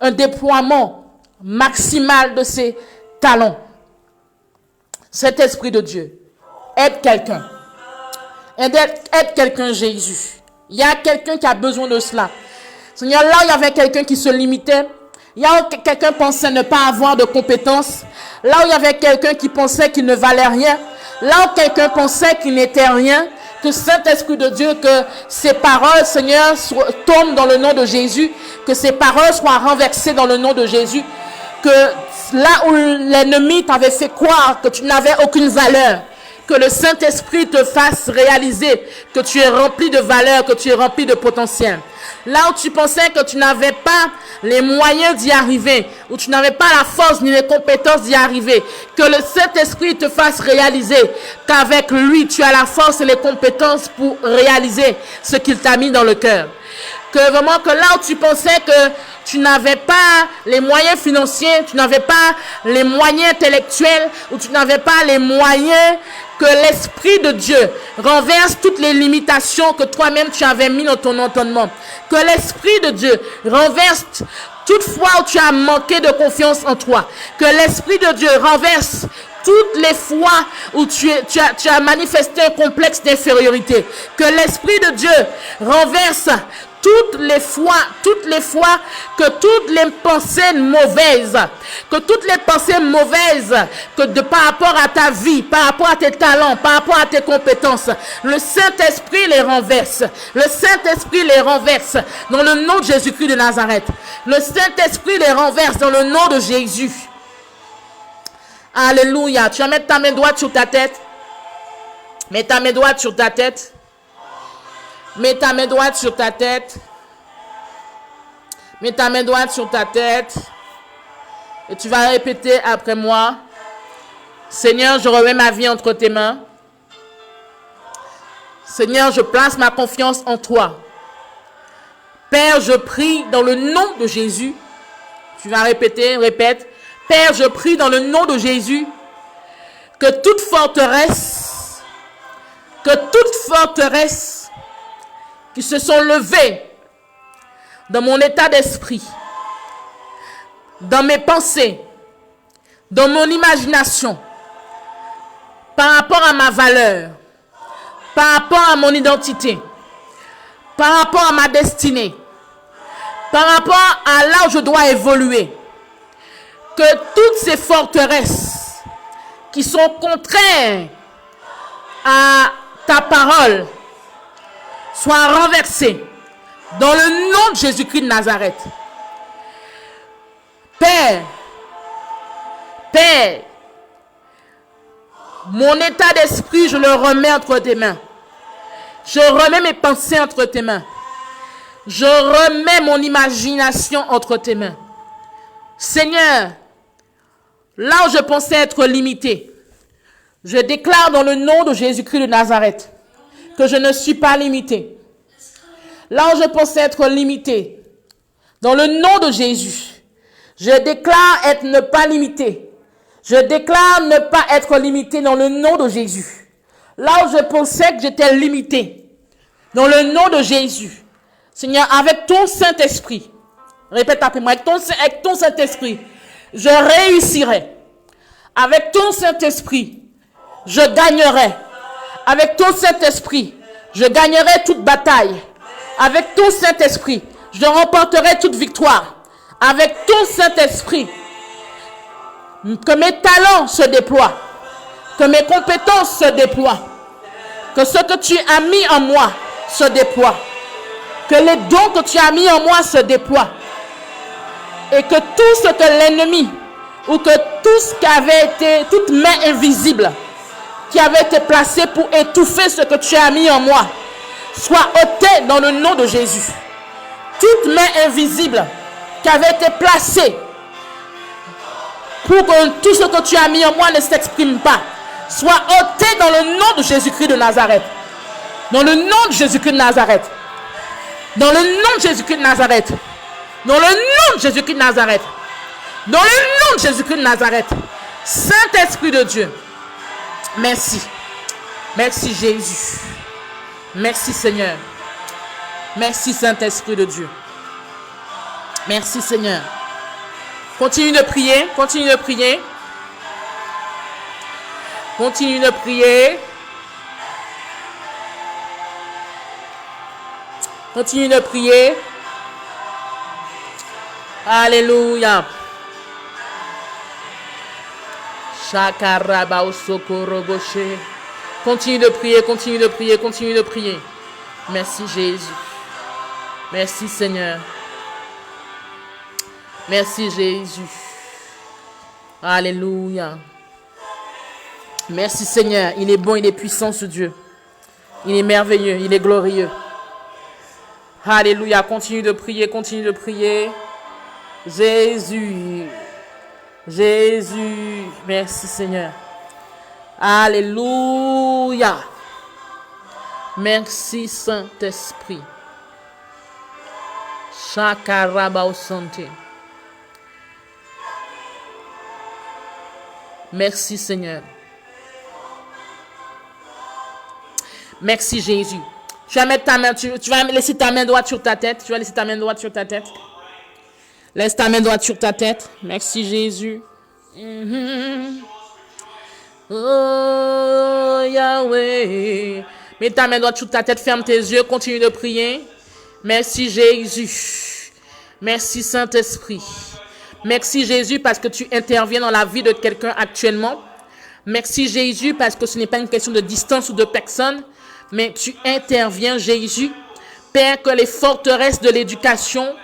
un déploiement maximal de ses talents. Saint-Esprit de Dieu, aide quelqu'un. Aide quelqu'un, Jésus. Il y a quelqu'un qui a besoin de cela. Seigneur, là où il y avait quelqu'un qui se limitait, là où quelqu'un pensait ne pas avoir de compétences, là où il y avait quelqu'un qui pensait qu'il ne valait rien, là où quelqu'un pensait qu'il n'était rien, que Saint-Esprit de Dieu, que ces paroles, Seigneur, tombent dans le nom de Jésus, que ces paroles soient renversées dans le nom de Jésus, que là où l'ennemi t'avait fait croire que tu n'avais aucune valeur, que le Saint-Esprit te fasse réaliser que tu es rempli de valeur, que tu es rempli de potentiel. Là où tu pensais que tu n'avais pas les moyens d'y arriver, où tu n'avais pas la force ni les compétences d'y arriver, que le Saint-Esprit te fasse réaliser qu'avec lui, tu as la force et les compétences pour réaliser ce qu'il t'a mis dans le cœur. Que vraiment, que là où tu pensais que tu n'avais pas les moyens financiers, tu n'avais pas les moyens intellectuels, ou tu n'avais pas les moyens, que l'Esprit de Dieu renverse toutes les limitations que toi-même tu avais mis dans ton entendement. Que l'Esprit de Dieu renverse toute fois où tu as manqué de confiance en toi. Que l'Esprit de Dieu renverse toutes les fois où tu as manifesté un complexe d'infériorité. Que l'Esprit de Dieu renverse toutes les fois que toutes les pensées mauvaises, que par rapport à ta vie, par rapport à tes talents, par rapport à tes compétences, le Saint-Esprit les renverse. Le Saint-Esprit les renverse dans le nom de Jésus-Christ de Nazareth. Le Saint-Esprit les renverse dans le nom de Jésus. Alléluia. Tu vas mettre ta main droite sur ta tête. Mets ta main droite sur ta tête. Mets ta main droite sur ta tête. Mets ta main droite sur ta tête. Et tu vas répéter après moi. Seigneur, je remets ma vie entre tes mains. Seigneur, je place ma confiance en toi. Père, je prie dans le nom de Jésus. Tu vas répéter, répète. Père, je prie dans le nom de Jésus que toute forteresse qui se sont levés dans mon état d'esprit, dans mes pensées, dans mon imagination, par rapport à ma valeur, par rapport à mon identité, par rapport à ma destinée, par rapport à là où je dois évoluer, que toutes ces forteresses qui sont contraires à ta parole soient renversées dans le nom de Jésus-Christ de Nazareth. Père, mon état d'esprit, je le remets entre tes mains. Je remets mes pensées entre tes mains. Je remets mon imagination entre tes mains. Seigneur, là où je pensais être limité, je déclare dans le nom de Jésus-Christ de Nazareth que je ne suis pas limité. Là où je pensais être limité, dans le nom de Jésus, je déclare ne pas limité. Je déclare ne pas être limité dans le nom de Jésus. Là où je pensais que j'étais limité, dans le nom de Jésus, Seigneur, avec ton Saint-Esprit, répète après moi, avec ton Saint-Esprit, je réussirai. Avec ton Saint-Esprit, je gagnerai. Avec ton Saint-Esprit, je gagnerai toute bataille. Avec ton Saint-Esprit, je remporterai toute victoire. Avec ton Saint-Esprit, que mes talents se déploient, que mes compétences se déploient, que ce que tu as mis en moi se déploie. Que les dons que tu as mis en moi se déploient. Et que tout ce que l'ennemi, ou que tout ce qui avait été, toute main invisible, qui avait été placée pour étouffer ce que tu as mis en moi, soit ôtée dans le nom de Jésus. Toute main invisible qui avait été placée pour que tout ce que tu as mis en moi ne s'exprime pas, soit ôtée dans le nom de Jésus-Christ de Nazareth. Dans le nom de Jésus-Christ de Nazareth. Dans le nom de Jésus-Christ de Nazareth. Dans le nom de Jésus-Christ de Nazareth. Dans le nom de Jésus-Christ de Nazareth. Saint-Esprit de Dieu. Merci. Merci Jésus. Merci Seigneur. Merci Saint-Esprit de Dieu. Merci Seigneur. Continue de prier. Continue de prier. Continue de prier. Continue de prier. Alléluia. Continue de prier, continue de prier, continue de prier. Merci Jésus. Merci Seigneur. Merci Jésus. Alléluia. Merci Seigneur. Il est bon, il est puissant ce Dieu. Il est merveilleux, il est glorieux. Alléluia. Continue de prier, continue de prier. Jésus. Jésus. Merci Seigneur. Alléluia. Merci Saint-Esprit. Shakaraba au santé. Merci Seigneur. Merci Jésus. Tu vas mettre ta main, tu vas laisser ta main droite sur ta tête. Tu vas laisser ta main droite sur ta tête. Laisse ta main droite sur ta tête. Merci Jésus. Oh Yahweh. Mets ta main droite sur ta tête. Ferme tes yeux. Continue de prier. Merci Jésus. Merci Saint-Esprit. Merci Jésus parce que tu interviens dans la vie de quelqu'un actuellement. Merci Jésus parce que ce n'est pas une question de distance ou de personne, mais tu interviens Jésus. Père, que les forteresses de l'éducation,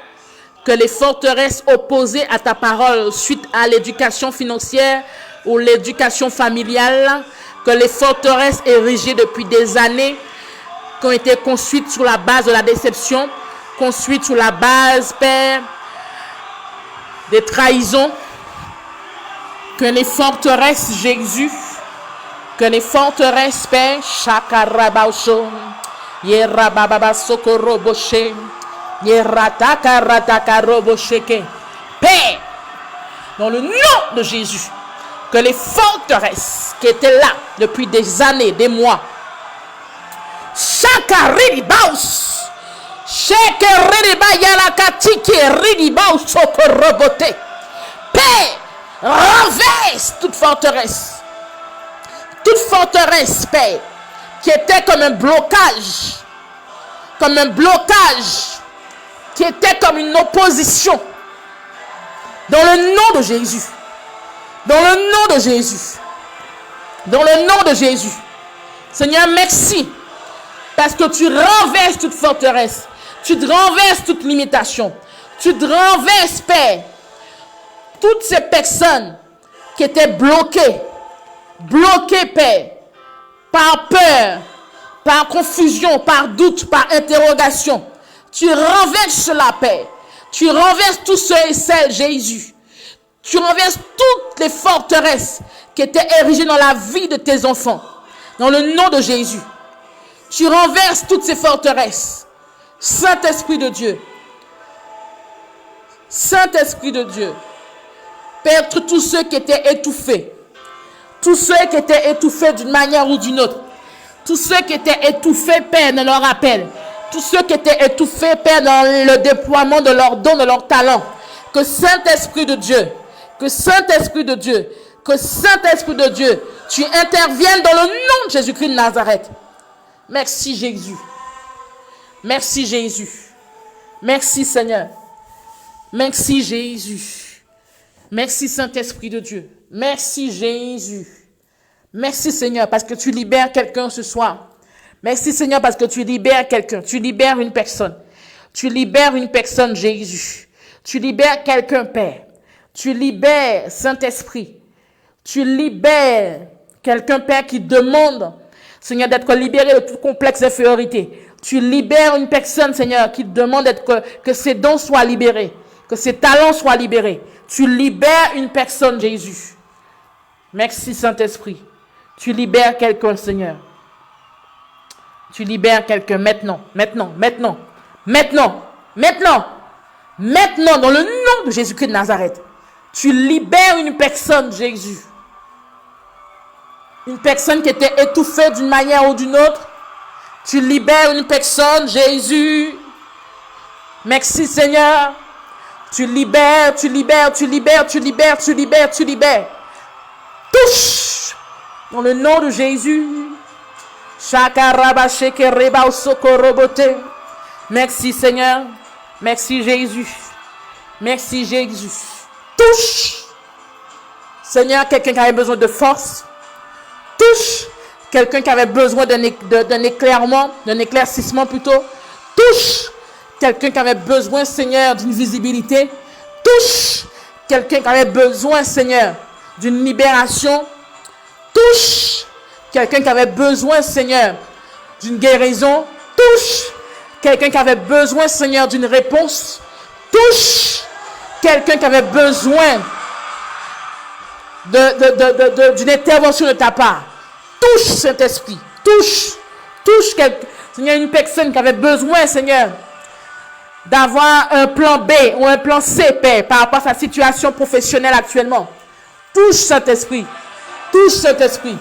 que les forteresses opposées à ta parole suite à l'éducation financière ou l'éducation familiale, que les forteresses érigées depuis des années, qui ont été construites sur la base de la déception, construites sur la base, Père, des trahisons, que les forteresses, Jésus, que les forteresses, Père, Shakarabausho, Yerababa Sokoroboshe, Yeratakaratakarobosheke, Père, dans le nom de Jésus, que les forteresses qui étaient là depuis des années, des mois, Shakaribaus, Père, renverse toute forteresse, Père, qui était comme un blocage, qui était comme une opposition, dans le nom de Jésus, dans le nom de Jésus, dans le nom de Jésus. Seigneur, merci, parce que tu renverses toute forteresse, tu renverses toute limitation, tu renverses, Père, toutes ces personnes qui étaient bloquées, Père, par peur, par confusion, par doute, par interrogation. Tu renverses cela, Père. Tu renverses tous ceux et celles, Jésus. Tu renverses toutes les forteresses qui étaient érigées dans la vie de tes enfants. Dans le nom de Jésus. Tu renverses toutes ces forteresses. Saint-Esprit de Dieu. Saint-Esprit de Dieu. Père, tous ceux qui étaient étouffés. Tous ceux qui étaient étouffés d'une manière ou d'une autre. Tous ceux qui étaient étouffés, Père, dans leur appel. Tous ceux qui étaient étouffés, Père, dans le déploiement de leurs dons, de leurs talents. Que Saint-Esprit de Dieu, que Saint-Esprit de Dieu, que Saint-Esprit de Dieu, tu interviennes dans le nom de Jésus-Christ de Nazareth. Merci Jésus. Merci Jésus. Merci Seigneur. Merci Jésus. Merci Saint-Esprit de Dieu. Merci Jésus. Merci Seigneur parce que tu libères quelqu'un ce soir. Merci Seigneur parce que tu libères quelqu'un. Tu libères une personne. Tu libères une personne, Jésus. Tu libères quelqu'un, Père. Tu libères, Saint-Esprit. Tu libères quelqu'un, Père, qui demande, Seigneur, d'être libéré de tout complexe d'infériorité. Tu libères une personne, Seigneur, qui demande que ses dons soient libérés, que ses talents soient libérés. Tu libères une personne, Jésus. Merci, Saint-Esprit. Tu libères quelqu'un, Seigneur. Tu libères quelqu'un maintenant, maintenant, dans le nom de Jésus-Christ de Nazareth. Tu libères une personne, Jésus. Une personne qui était étouffée d'une manière ou d'une autre. Tu libères une personne, Jésus. Merci, Seigneur. Tu libères. Touche. Dans le nom de Jésus. Merci, Seigneur. Merci, Jésus. Merci, Jésus. Touche. Seigneur, quelqu'un qui avait besoin de force. Touche. Quelqu'un qui avait besoin d'un éclairement, d'un éclaircissement plutôt. Touche. Quelqu'un qui avait besoin, Seigneur, d'une visibilité. Touche. Quelqu'un qui avait besoin, Seigneur, d'une libération. Touche. Quelqu'un qui avait besoin, Seigneur, d'une guérison. Touche. Quelqu'un qui avait besoin, Seigneur, d'une réponse. Touche. Quelqu'un qui avait besoin d'une intervention de ta part. Touche, Saint-Esprit. Touche quelqu'un. Seigneur, une personne qui avait besoin, Seigneur, d'avoir un plan B ou un plan C, Père, par rapport à sa situation professionnelle actuellement. Touche, Saint-Esprit. Touche, Saint-Esprit.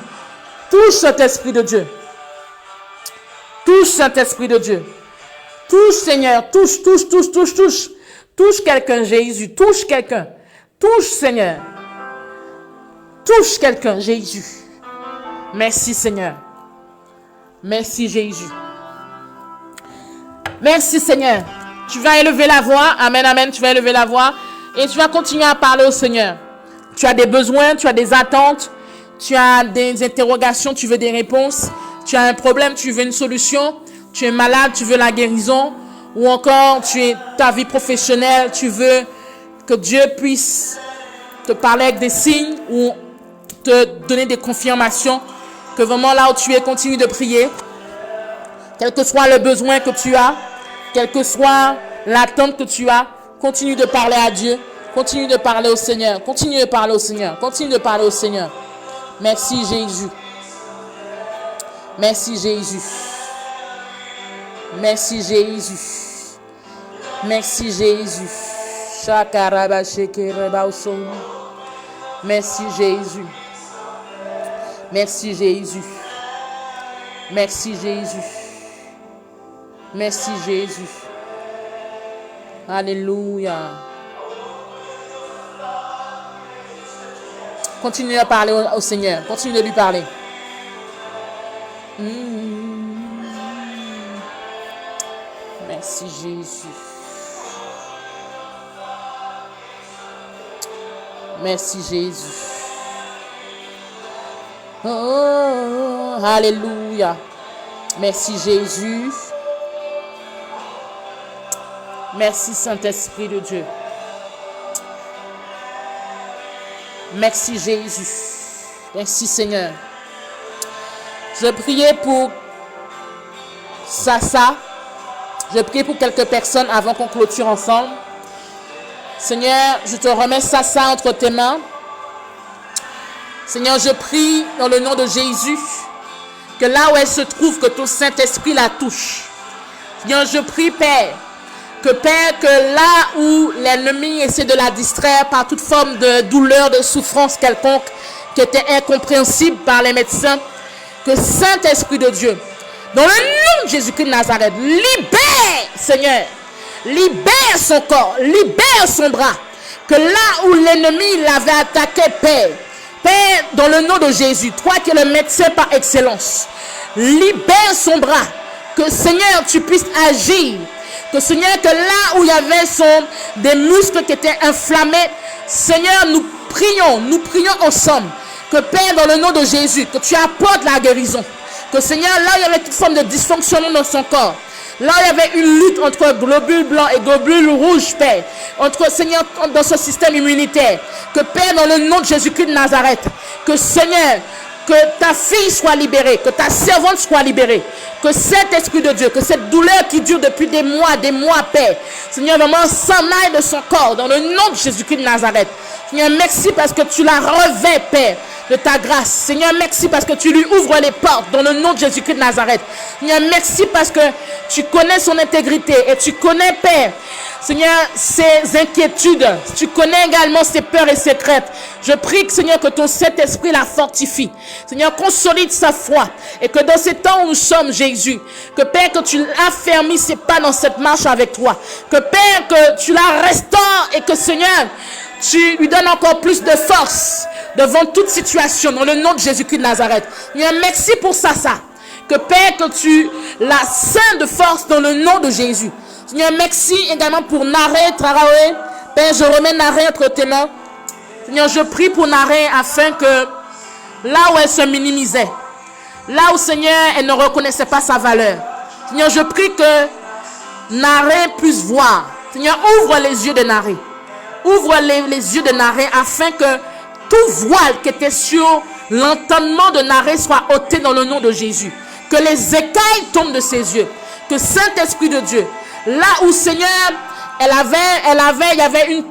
Touche, Saint-Esprit de Dieu. Touche, Saint-Esprit de Dieu. Touche, Seigneur. Touche. Touche quelqu'un, Jésus. Touche quelqu'un. Touche, Seigneur. Touche quelqu'un, Jésus. Merci, Seigneur. Merci, Jésus. Merci, Seigneur. Tu vas élever la voix. Amen, amen. Tu vas élever la voix. Et tu vas continuer à parler au Seigneur. Tu as des besoins, tu as des attentes. Tu as des interrogations, tu veux des réponses. Tu as un problème, tu veux une solution. Tu es malade, tu veux la guérison. Ou encore, ta vie professionnelle, tu veux que Dieu puisse te parler avec des signes ou te donner des confirmations. Que vraiment là où tu es, continue de prier. Quel que soit le besoin que tu as, quelle que soit l'attente que tu as, continue de parler à Dieu. Continue de parler au Seigneur. Continue de parler au Seigneur. Continue de parler au Seigneur. Merci Jésus. Merci Jésus. Merci Jésus. Merci Jésus. Merci Jésus. Merci Jésus. Merci Jésus. Merci Jésus. Alléluia. Continue à parler au Seigneur. Continue de lui parler. Merci Jésus. Merci Jésus. Oh, alléluia. Merci Jésus. Merci Saint-Esprit de Dieu. Merci Jésus. Merci Seigneur. Je priais pour Sassa. Je prie pour quelques personnes avant qu'on clôture ensemble. Seigneur, je te remets Sassa entre tes mains. Seigneur, je prie dans le nom de Jésus que là où elle se trouve, que ton Saint-Esprit la touche. Seigneur, je prie, Père, que là où l'ennemi essaie de la distraire par toute forme de douleur, de souffrance quelconque qui était incompréhensible par les médecins, que Saint-Esprit de Dieu, dans le nom de Jésus-Christ de Nazareth, libère, Seigneur, libère son corps, libère son bras, que là où l'ennemi l'avait attaqué, Père, dans le nom de Jésus, toi qui es le médecin par excellence, libère son bras, que Seigneur, tu puisses agir, que Seigneur, que là où il y avait des muscles qui étaient inflammés, Seigneur, nous prions ensemble, que Père, dans le nom de Jésus, que tu apportes la guérison, que Seigneur, là où il y avait toute forme de dysfonctionnement dans son corps, Là où il y avait une lutte entre globules blancs et globules rouges, Père, entre, Seigneur, dans ce système immunitaire, que Père, dans le nom de Jésus-Christ de Nazareth, que Seigneur, que ta fille soit libérée, que ta servante soit libérée, que cet esprit de Dieu, que cette douleur qui dure depuis des mois, Père, Seigneur, vraiment s'en aille de son corps, dans le nom de Jésus-Christ de Nazareth. Seigneur, merci parce que tu la revêts, Père, de ta grâce. Seigneur, merci parce que tu lui ouvres les portes, dans le nom de Jésus-Christ de Nazareth. Seigneur, merci parce que tu connais son intégrité et tu connais, Père, Seigneur, ses inquiétudes. Tu connais également ses peurs et ses craintes. Je prie, Seigneur, que ton Saint-Esprit la fortifie. Seigneur, consolide sa foi. Et que dans ces temps où nous sommes, Jésus, que Père, que tu affermis ses pas dans cette marche avec toi. Que Père, que tu la restaures et que Seigneur, tu lui donnes encore plus de force devant toute situation. Dans le nom de Jésus-Christ de Nazareth. Seigneur, merci pour ça. Que Père, que tu la ceins de force dans le nom de Jésus. Seigneur, merci également pour Naré Traoré. Père, je remets Naré entre tes mains. Seigneur, je prie pour Naré afin que là où elle se minimisait, là où, Seigneur, elle ne reconnaissait pas sa valeur, Seigneur, je prie que Naré puisse voir. Seigneur, ouvre les yeux de Naré. Ouvre les yeux de Naré afin que tout voile qui était sur l'entendement de Naré soit ôté dans le nom de Jésus. Que les écailles tombent de ses yeux. Que Saint-Esprit de Dieu, là où, Seigneur, il y avait une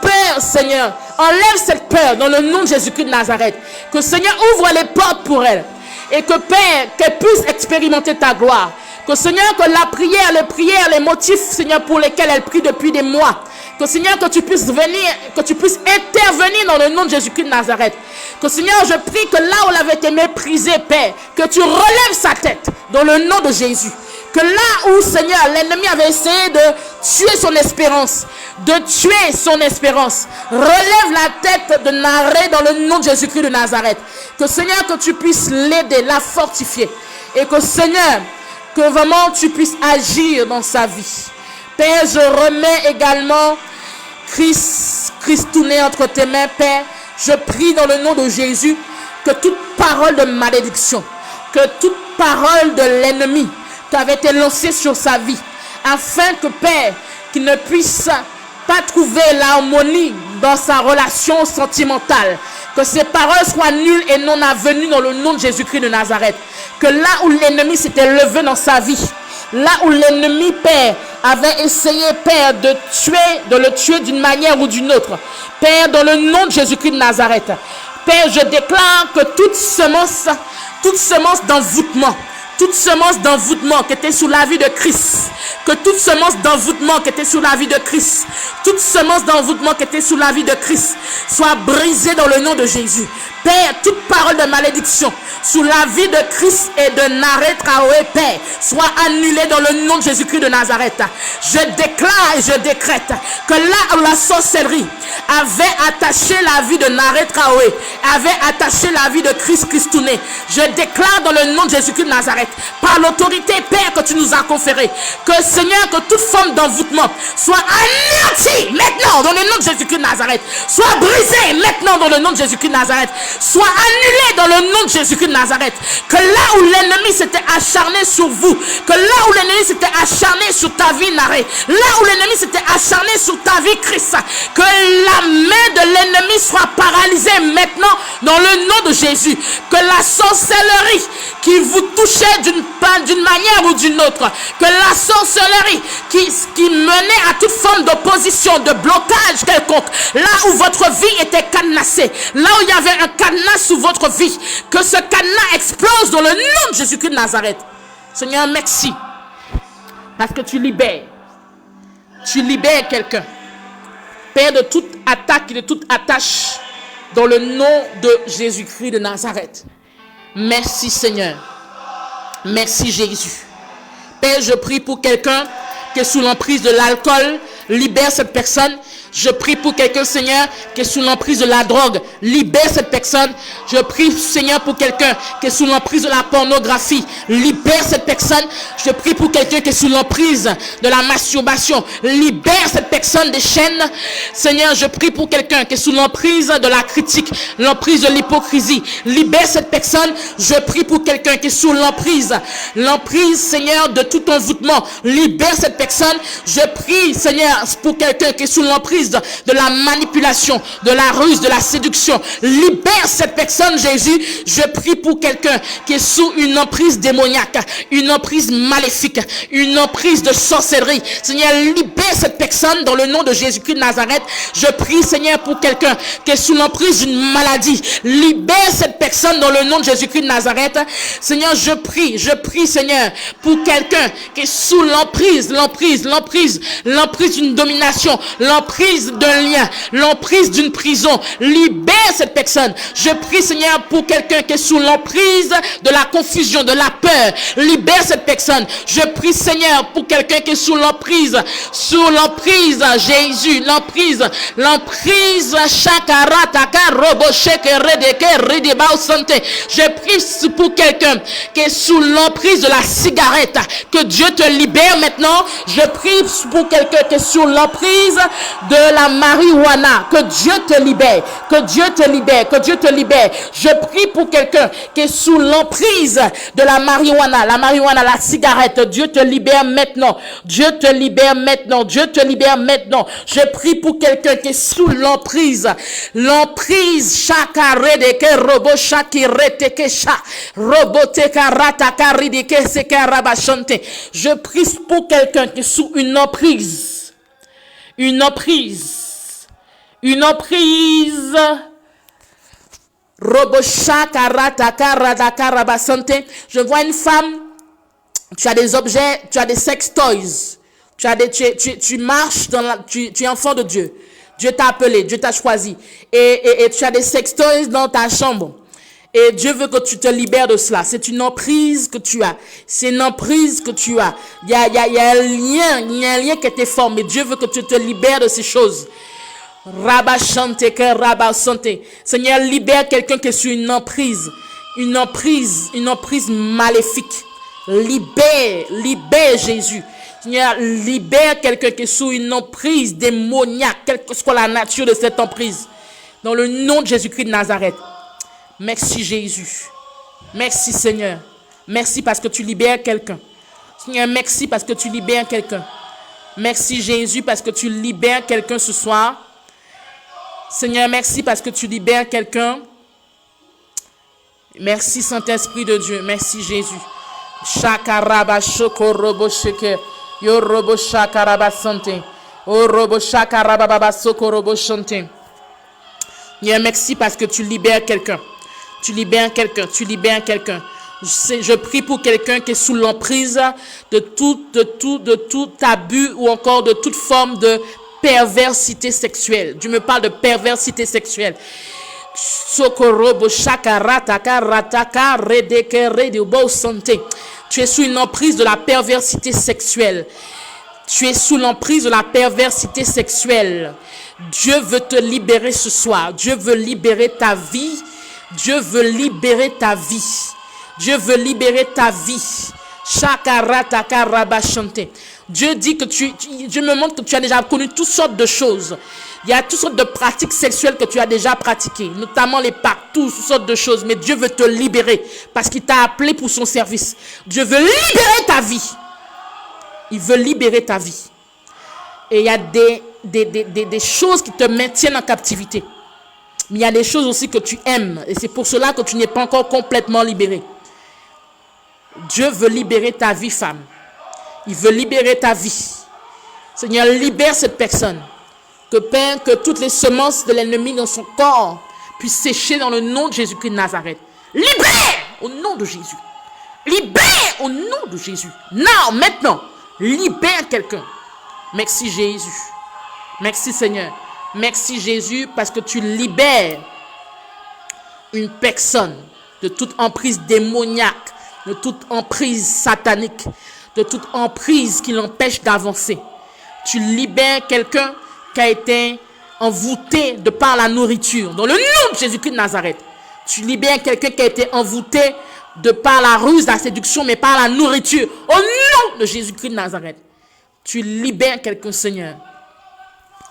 peur, Seigneur. Enlève cette peur dans le nom de Jésus-Christ de Nazareth. Que, Seigneur, ouvre les portes pour elle. Et que, Père, qu'elle puisse expérimenter ta gloire. Que, Seigneur, que la prière, les motifs, Seigneur, pour lesquels elle prie depuis des mois. Que, Seigneur, que tu puisses venir, que tu puisses intervenir dans le nom de Jésus-Christ de Nazareth. Que, Seigneur, je prie que là où elle avait été méprisée, Père, que tu relèves sa tête dans le nom de Jésus. Que là où, Seigneur, l'ennemi avait essayé de tuer son espérance, relève la tête de Naré dans le nom de Jésus-Christ de Nazareth. Que, Seigneur, que tu puisses l'aider, la fortifier. Et que, Seigneur, que vraiment tu puisses agir dans sa vie. Père, je remets également Christouné entre tes mains, Père. Je prie dans le nom de Jésus que toute parole de malédiction, que toute parole de l'ennemi qui avait été lancée sur sa vie, afin que, Père, qu'il ne puisse pas trouver l'harmonie dans sa relation sentimentale, que ces paroles soient nulles et non avenues dans le nom de Jésus-Christ de Nazareth. Que là où l'ennemi s'était levé dans sa vie, là où l'ennemi, Père, avait essayé, Père, de le tuer d'une manière ou d'une autre, Père, dans le nom de Jésus-Christ de Nazareth, Père, je déclare que toute semence d'envoûtement, toute semence d'envoûtement qui était sous la vie de Christ, que toute semence d'envoûtement qui était sous la vie de Christ, toute semence d'envoûtement qui était sous la vie de Christ, soit brisée dans le nom de Jésus. Père, toute parole de malédiction sous la vie de Christ et de Naré Traoré, Père, soit annulée dans le nom de Jésus-Christ de Nazareth. Je déclare et je décrète que là où la sorcellerie avait attaché la vie de Naré Traoré, avait attaché la vie de Christouné, je déclare dans le nom de Jésus-Christ de Nazareth, par l'autorité, Père, que tu nous as conférée, que, Seigneur, que toute forme d'envoûtement soit anéantie maintenant dans le nom de Jésus-Christ de Nazareth, soit brisée maintenant dans le nom de Jésus-Christ de Nazareth, soit annulée dans le nom de Jésus-Christ de Nazareth. Que là où l'ennemi s'était acharné sur vous, que là où l'ennemi s'était acharné sur ta vie, Naré, là où l'ennemi s'était acharné sur ta vie, Christ, que la main de l'ennemi soit paralysée maintenant dans le nom de Jésus. Que la sorcellerie qui vous touchait d'une manière ou d'une autre, que la sorcellerie qui menait à toute forme d'opposition, de blocage quelconque, là où votre vie était cadenassée, là où il y avait un cadenas sous votre vie, que ce cadenas explose dans le nom de Jésus-Christ de Nazareth. Seigneur, merci, parce que tu libères quelqu'un, Père, de toute attaque et de toute attache, dans le nom de Jésus-Christ de Nazareth. Merci, Seigneur. Merci, Jésus. Père, je prie pour quelqu'un qui est sous l'emprise de l'alcool. Libère cette personne. Je prie pour quelqu'un, Seigneur, qui est sous l'emprise de la drogue. Libère cette personne. Je prie, Seigneur, pour quelqu'un qui est sous l'emprise de la pornographie. Libère cette personne. Je prie pour quelqu'un qui est sous l'emprise de la masturbation. Libère cette personne des chaînes. Seigneur, je prie pour quelqu'un qui est sous l'emprise de la critique, l'emprise de l'hypocrisie. Libère cette personne. Je prie pour quelqu'un qui est sous l'emprise, Seigneur, de tout envoûtement. Libère cette personne. Je prie, Seigneur, pour quelqu'un qui est sous l'emprise de la manipulation, de la ruse, de la séduction. Libère cette personne, Jésus. Je prie pour quelqu'un qui est sous une emprise démoniaque, une emprise maléfique, une emprise de sorcellerie. Seigneur, libère cette personne dans le nom de Jésus-Christ de Nazareth. Je prie, Seigneur, pour quelqu'un qui est sous l'emprise d'une maladie. Libère cette personne dans le nom de Jésus-Christ de Nazareth. Seigneur, je prie, Seigneur, pour quelqu'un qui est sous l'emprise d'une domination, l'emprise d'un lien, l'emprise d'une prison. Libère cette personne. Je prie, Seigneur, pour quelqu'un qui est sous l'emprise de la confusion, de la peur. Libère cette personne. Je prie, Seigneur, pour quelqu'un qui est sous l'emprise, Jésus, l'emprise, chakarataka, robosheke, redeke, redebao santé. Je prie pour quelqu'un qui est sous l'emprise de la cigarette. Que Dieu te libère maintenant. Je prie pour quelqu'un qui est sous l'emprise de la marijuana. Que Dieu te libère. Que Dieu te libère. Que Dieu te libère. Je prie pour quelqu'un qui est sous l'emprise de la marijuana, la cigarette. Dieu te libère maintenant. Dieu te libère maintenant. Dieu te libère maintenant. Je prie pour quelqu'un qui est sous l'emprise, chakaredeke, robo shakireteke sha, roboteka rataka rideke seka rabashante. Je prie pour quelqu'un qui est sous une emprise. Roboshaka rataka radaka rabasante. Je vois une femme. Tu as des objets, tu as des sex toys. Tu marches tu es enfant de Dieu. Dieu t'a appelé, Dieu t'a choisi. Et tu as des sex toys dans ta chambre. Et Dieu veut que tu te libères de cela. C'est une emprise que tu as. Il y a un lien qui a été formé. Dieu veut que tu te libères de ces choses. Seigneur, libère quelqu'un qui est sur une emprise maléfique. Libère Jésus. Seigneur, libère quelqu'un qui est sous une emprise démoniaque, quelle que soit la nature de cette emprise. Dans le nom de Jésus-Christ de Nazareth. Merci Jésus. Merci Seigneur. Merci parce que tu libères quelqu'un. Seigneur, merci parce que tu libères quelqu'un. Merci Jésus parce que tu libères quelqu'un ce soir. Seigneur, merci parce que tu libères quelqu'un. Merci Saint-Esprit de Dieu. Merci Jésus. Shakaraba shoko robo sheke. Yo robo shakaraba santé. Oh robo shakaraba baba soko robo chanté. Merci parce que tu libères quelqu'un. Tu libères quelqu'un. Je prie pour quelqu'un qui est sous l'emprise de tout abus ou encore de toute forme de perversité sexuelle. Dieu me parle de perversité sexuelle. Sokorobo shakarataka rataka redeke redebo santé. Tu es sous une emprise de la perversité sexuelle. Tu es sous l'emprise de la perversité sexuelle. Dieu veut te libérer ce soir. Dieu veut libérer ta vie. Dieu veut libérer ta vie. Dieu veut libérer ta vie. Shakarataka rabashante. Dieu dit que Dieu me montre que tu as déjà connu toutes sortes de choses. Il y a toutes sortes de pratiques sexuelles que tu as déjà pratiquées, notamment les pactes, toutes sortes de choses. Mais Dieu veut te libérer parce qu'il t'a appelé pour son service. Dieu veut libérer ta vie. Il veut libérer ta vie. Et il y a des choses qui te maintiennent en captivité. Mais il y a des choses aussi que tu aimes. Et c'est pour cela que tu n'es pas encore complètement libéré. Dieu veut libérer ta vie, femme. Il veut libérer ta vie. Seigneur, libère cette personne. Que Père, que toutes les semences de l'ennemi dans son corps puissent sécher dans le nom de Jésus-Christ de Nazareth. Libère au nom de Jésus. Libère au nom de Jésus. Non, maintenant, libère quelqu'un. Merci Jésus. Merci Seigneur. Merci Jésus parce que tu libères une personne de toute emprise démoniaque, de toute emprise satanique, de toute emprise qui l'empêche d'avancer. Tu libères quelqu'un qui a été envoûté de par la nourriture. Dans le nom de Jésus-Christ de Nazareth. Tu libères quelqu'un qui a été envoûté de par la ruse, la séduction, mais par la nourriture. Au nom de Jésus-Christ de Nazareth. Tu libères quelqu'un, Seigneur.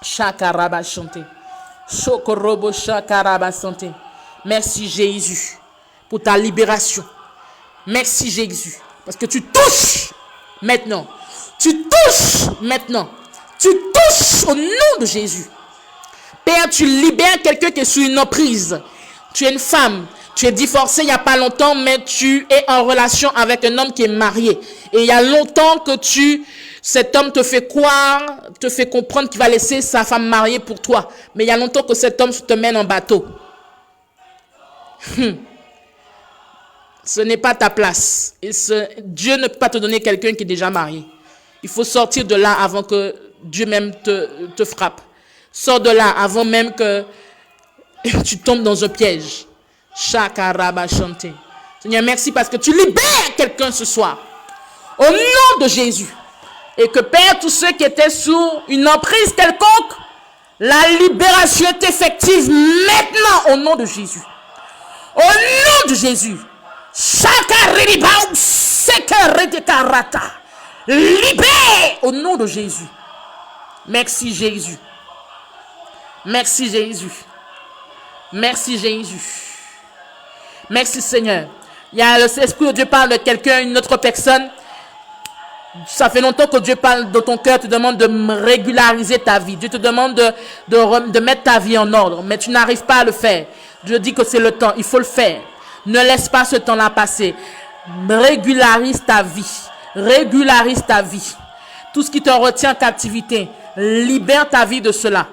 Chakaraba chanté. Chokorobo chakaraba santé. Merci Jésus pour ta libération. Merci Jésus. Parce que tu touches maintenant. Tu touches maintenant. Tu touches au nom de Jésus. Père, tu libères quelqu'un qui est sous une emprise. Tu es une femme. Tu es divorcée il n'y a pas longtemps, mais tu es en relation avec un homme qui est marié. Et il y a longtemps que cet homme te fait croire, te fait comprendre qu'il va laisser sa femme mariée pour toi. Mais il y a longtemps que cet homme te mène en bateau. Ce n'est pas ta place. Dieu ne peut pas te donner quelqu'un qui est déjà marié. Il faut sortir de là avant que Dieu même te frappe. Sors de là avant même que tu tombes dans un piège. Chakaraba chanté. Seigneur, merci parce que tu libères quelqu'un ce soir. Au nom de Jésus. Et que Père, tous ceux qui étaient sous une emprise quelconque, la libération est effective maintenant au nom de Jésus. Au nom de Jésus. Libère au nom de Jésus. Merci Jésus. Merci Jésus. Merci Jésus. Merci Seigneur. Il y a l'Esprit de Dieu parle de quelqu'un, une autre personne. Ça fait longtemps que Dieu parle de ton cœur, te demande de régulariser ta vie. Dieu te demande de mettre ta vie en ordre, mais tu n'arrives pas à le faire. Dieu dit que c'est le temps, il faut le faire. Ne laisse pas ce temps-là passer. Régularise ta vie. Régularise ta vie. Tout ce qui te retient en captivité, libère ta vie de cela.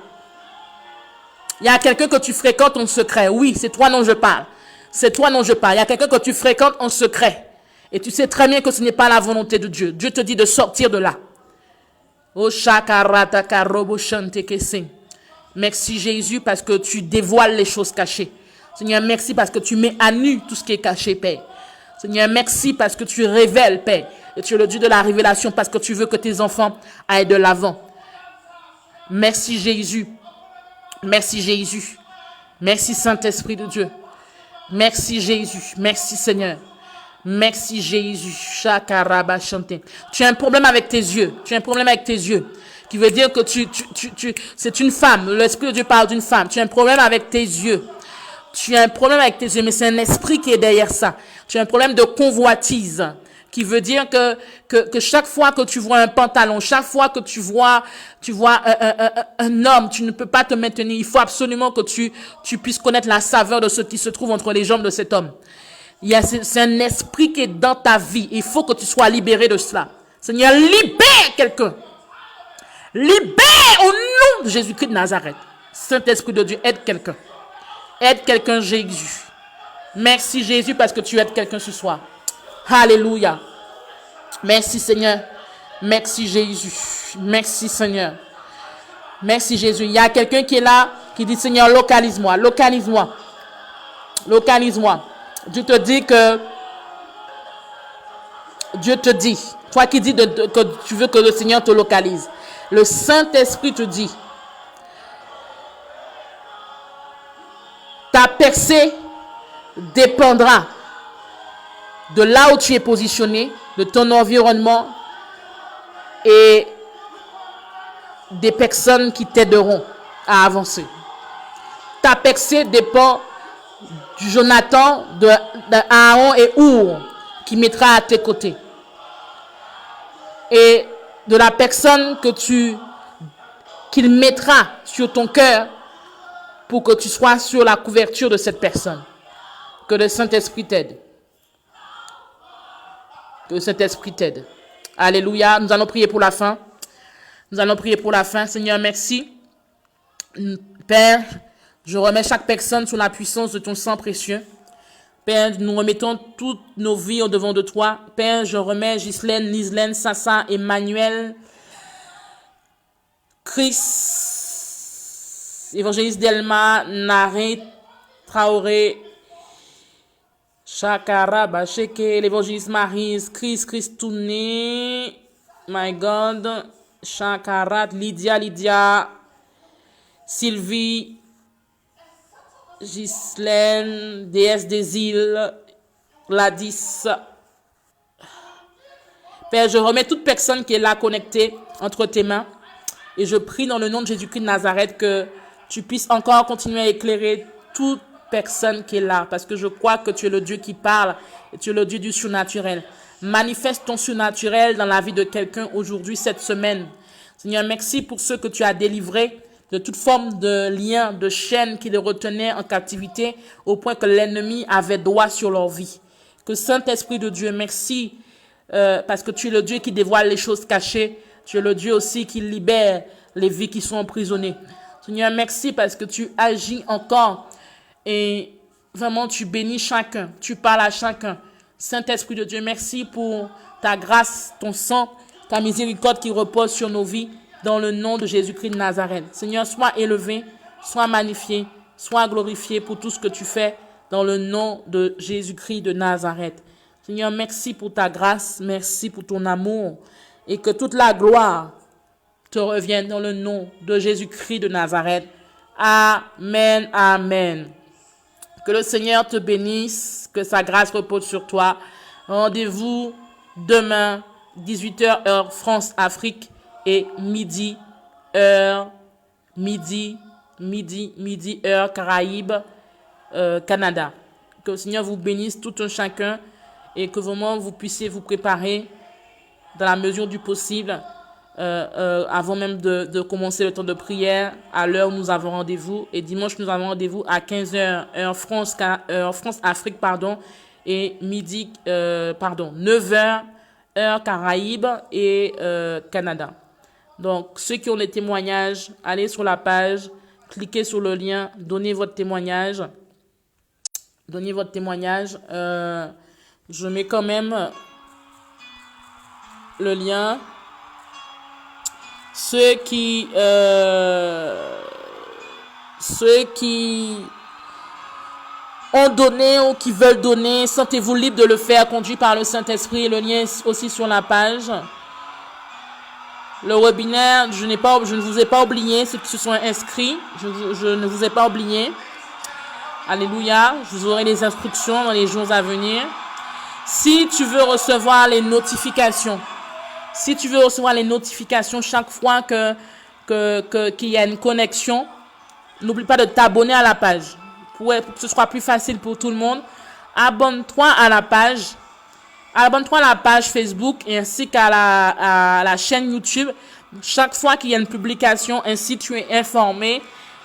Il y a quelqu'un que tu fréquentes en secret. Oui, c'est toi dont je parle. C'est toi dont je parle. Il y a quelqu'un que tu fréquentes en secret. Et tu sais très bien que ce n'est pas la volonté de Dieu. Dieu te dit de sortir de là. Merci Jésus parce que tu dévoiles les choses cachées. Seigneur, merci parce que tu mets à nu tout ce qui est caché, Père. Seigneur, merci parce que tu révèles, Père. Et tu es le Dieu de la révélation parce que tu veux que tes enfants aillent de l'avant. Merci Jésus. Merci Jésus. Merci Saint-Esprit de Dieu. Merci Jésus. Merci Seigneur. Merci Jésus. Chakaraba chanté. Tu as un problème avec tes yeux. Tu as un problème avec tes yeux. Qui veut dire que c'est une femme. L'Esprit de Dieu parle d'une femme. Tu as un problème avec tes yeux. Tu as un problème avec tes yeux, mais c'est un esprit qui est derrière ça. Tu as un problème de convoitise. Qui veut dire que chaque fois que tu vois un pantalon, chaque fois que tu vois un homme, tu ne peux pas te maintenir. Il faut absolument que tu puisses connaître la saveur de ce qui se trouve entre les jambes de cet homme. C'est un esprit qui est dans ta vie. Il faut que tu sois libéré de cela. Seigneur, libère quelqu'un. Libère au nom de Jésus-Christ de Nazareth. Saint-Esprit de Dieu, aide quelqu'un. Aide quelqu'un, Jésus. Merci Jésus parce que tu aides quelqu'un ce soir. Alléluia. Merci Seigneur. Merci Jésus. Merci Seigneur. Merci Jésus. Il y a quelqu'un qui est là, qui dit Seigneur, localise-moi, localise-moi. Localise-moi. Dieu te dit que Dieu te dit, toi qui dis que tu veux que le Seigneur te localise. Le Saint-Esprit te dit, ta percée dépendra de là où tu es positionné, de ton environnement et des personnes qui t'aideront à avancer. Ta percée dépend du Jonathan, de Aaron et Our qui mettra à tes côtés. Et de la personne qu'il mettra sur ton cœur pour que tu sois sur la couverture de cette personne. Que le Saint-Esprit t'aide. Que le Saint-Esprit t'aide. Alléluia. Nous allons prier pour la fin. Nous allons prier pour la fin. Seigneur, merci. Père, je remets chaque personne sous la puissance de ton sang précieux. Père, nous remettons toutes nos vies au devant de toi. Père, je remets Ghislaine, Lislaine, Sassa, Emmanuel, Chris, Évangéliste Delma, Naré, Traoré, Chakara, Bacheke, l'Évangéliste Marise, Chris Touné, My God, Chakarat, Lydia, Sylvie, Ghislaine, déesse des îles, Gladys. Père, je remets toute personne qui est là connectée entre tes mains et je prie dans le nom de Jésus-Christ de Nazareth que tu puisses encore continuer à éclairer toute personne qui est là parce que je crois que tu es le Dieu qui parle et tu es le Dieu du surnaturel. Manifeste ton surnaturel dans la vie de quelqu'un aujourd'hui, cette semaine. Seigneur, merci pour ceux que tu as délivrés de toute forme de lien, de chaîne qui les retenait en captivité au point que l'ennemi avait droit sur leur vie. Que Saint-Esprit de Dieu, merci parce que tu es le Dieu qui dévoile les choses cachées. Tu es le Dieu aussi qui libère les vies qui sont emprisonnées. Seigneur, merci parce que tu agis encore et vraiment tu bénis chacun, tu parles à chacun. Saint-Esprit de Dieu, merci pour ta grâce, ton sang, ta miséricorde qui repose sur nos vies dans le nom de Jésus-Christ de Nazareth. Seigneur, sois élevé, sois magnifié, sois glorifié pour tout ce que tu fais dans le nom de Jésus-Christ de Nazareth. Seigneur, merci pour ta grâce, merci pour ton amour et que toute la gloire te revienne dans le nom de Jésus-Christ de Nazareth. Amen, amen. Que le Seigneur te bénisse, que sa grâce repose sur toi. Rendez-vous demain, 18h heure France-Afrique et midi heure Caraïbes, Canada. Que le Seigneur vous bénisse tout un chacun et que vraiment vous puissiez vous préparer dans la mesure du possible avant même de commencer le temps de prière à l'heure où nous avons rendez-vous. Et dimanche, nous avons rendez-vous à 15h heure France-Afrique, et 9h heure Caraïbes et Canada. Donc, ceux qui ont des témoignages, allez sur la page, cliquez sur le lien, donnez votre témoignage. Je mets quand même le lien. Ceux qui ont donné ou qui veulent donner, sentez-vous libre de le faire, conduit par le Saint-Esprit. Le lien est aussi sur la page. Le webinaire, je ne vous ai pas oublié, ceux qui se sont inscrits, je ne vous ai pas oublié. Alléluia, je vous aurai les instructions dans les jours à venir. Si tu veux recevoir les notifications, chaque fois qu'il y a une connexion, n'oublie pas de t'abonner à la page. Pour que ce soit plus facile pour tout le monde, abonne-toi à la page Facebook ainsi qu'à la chaîne YouTube. Chaque fois qu'il y a une publication, ainsi tu es informé.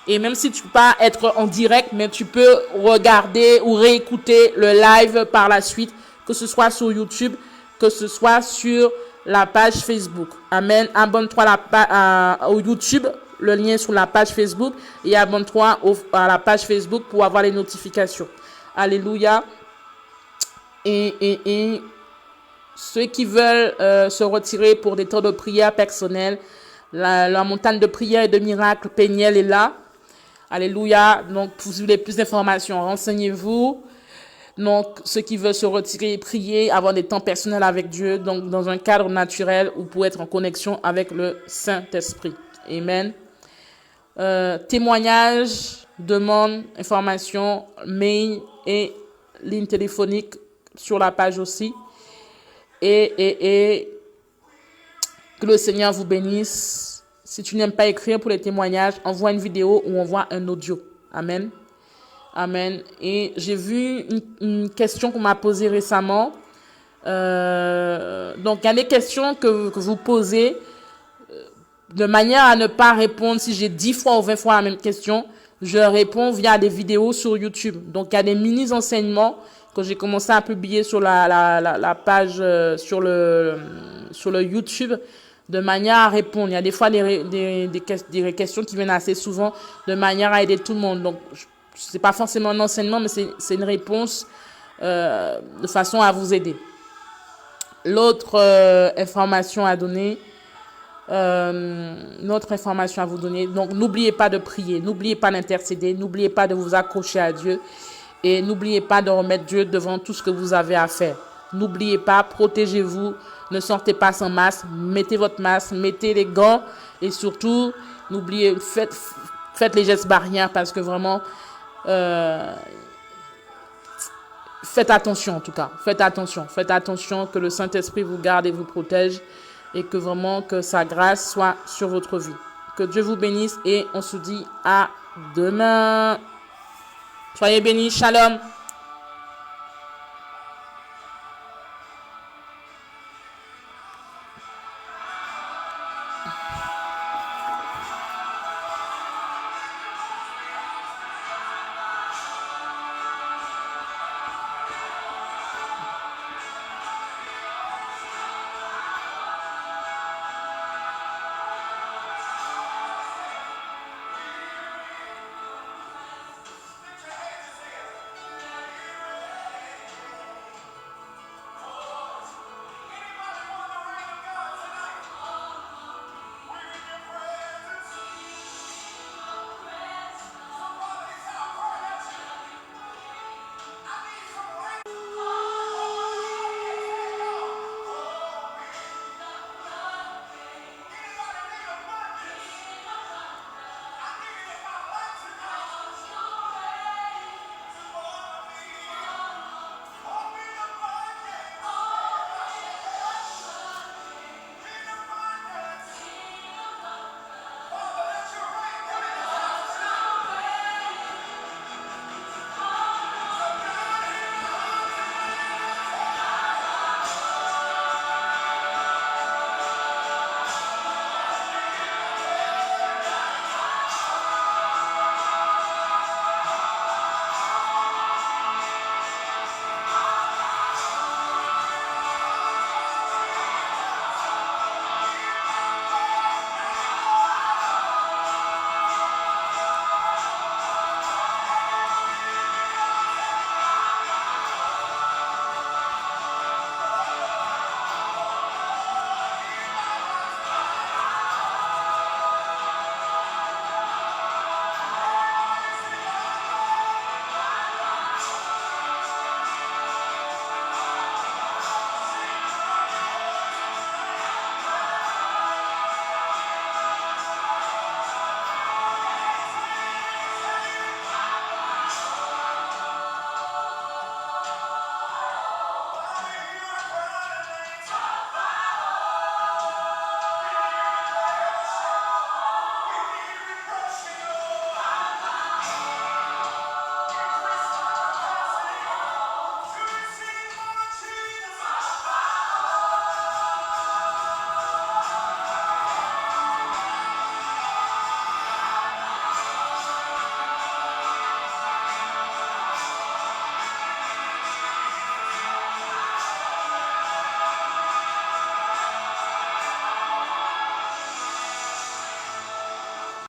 Et même si tu ne peux pas être en direct, mais tu peux regarder ou réécouter le live par la suite, que ce soit sur YouTube, que ce soit sur la page Facebook. Amen. Abonne-toi au YouTube, le lien est sur la page Facebook, et abonne-toi à la page Facebook pour avoir les notifications. Alléluia. Et ceux qui veulent se retirer pour des temps de prière personnelle, la montagne de prière et de miracles Péniel est là. Alléluia. Donc, pour vous voulez plus d'informations, renseignez-vous. Donc, ceux qui veulent se retirer, prier, avoir des temps personnels avec Dieu, donc dans un cadre naturel ou pour être en connexion avec le Saint-Esprit. Amen. Témoignages, demandes, informations, mail et ligne téléphonique sur la page aussi. Et que le Seigneur vous bénisse. Si tu n'aimes pas écrire pour les témoignages, envoie une vidéo ou envoie un audio. Amen. Amen. Et j'ai vu une question qu'on m'a posée récemment. Donc, il y a des questions que vous posez de manière à ne pas répondre. Si j'ai 10 fois ou 20 fois la même question, je réponds via des vidéos sur YouTube. Donc, il y a des mini-enseignements que j'ai commencé à publier sur la page, sur le YouTube, de manière à répondre. Il y a des fois des questions qui viennent assez souvent de manière à aider tout le monde. Donc, c'est pas forcément un enseignement, mais c'est une réponse de façon à vous aider. L'autre information à donner, donc n'oubliez pas de prier, n'oubliez pas d'intercéder, n'oubliez pas de vous accrocher à Dieu et n'oubliez pas de remettre Dieu devant tout ce que vous avez à faire. N'oubliez pas, protégez-vous, ne sortez pas sans masque, mettez votre masque, mettez les gants et surtout, n'oubliez, Faites les gestes barrières parce que vraiment, faites attention en tout cas. Faites attention que le Saint-Esprit vous garde et vous protège et que vraiment que sa grâce soit sur votre vie. Que Dieu vous bénisse et on se dit à demain. Soyez bénis. Shalom.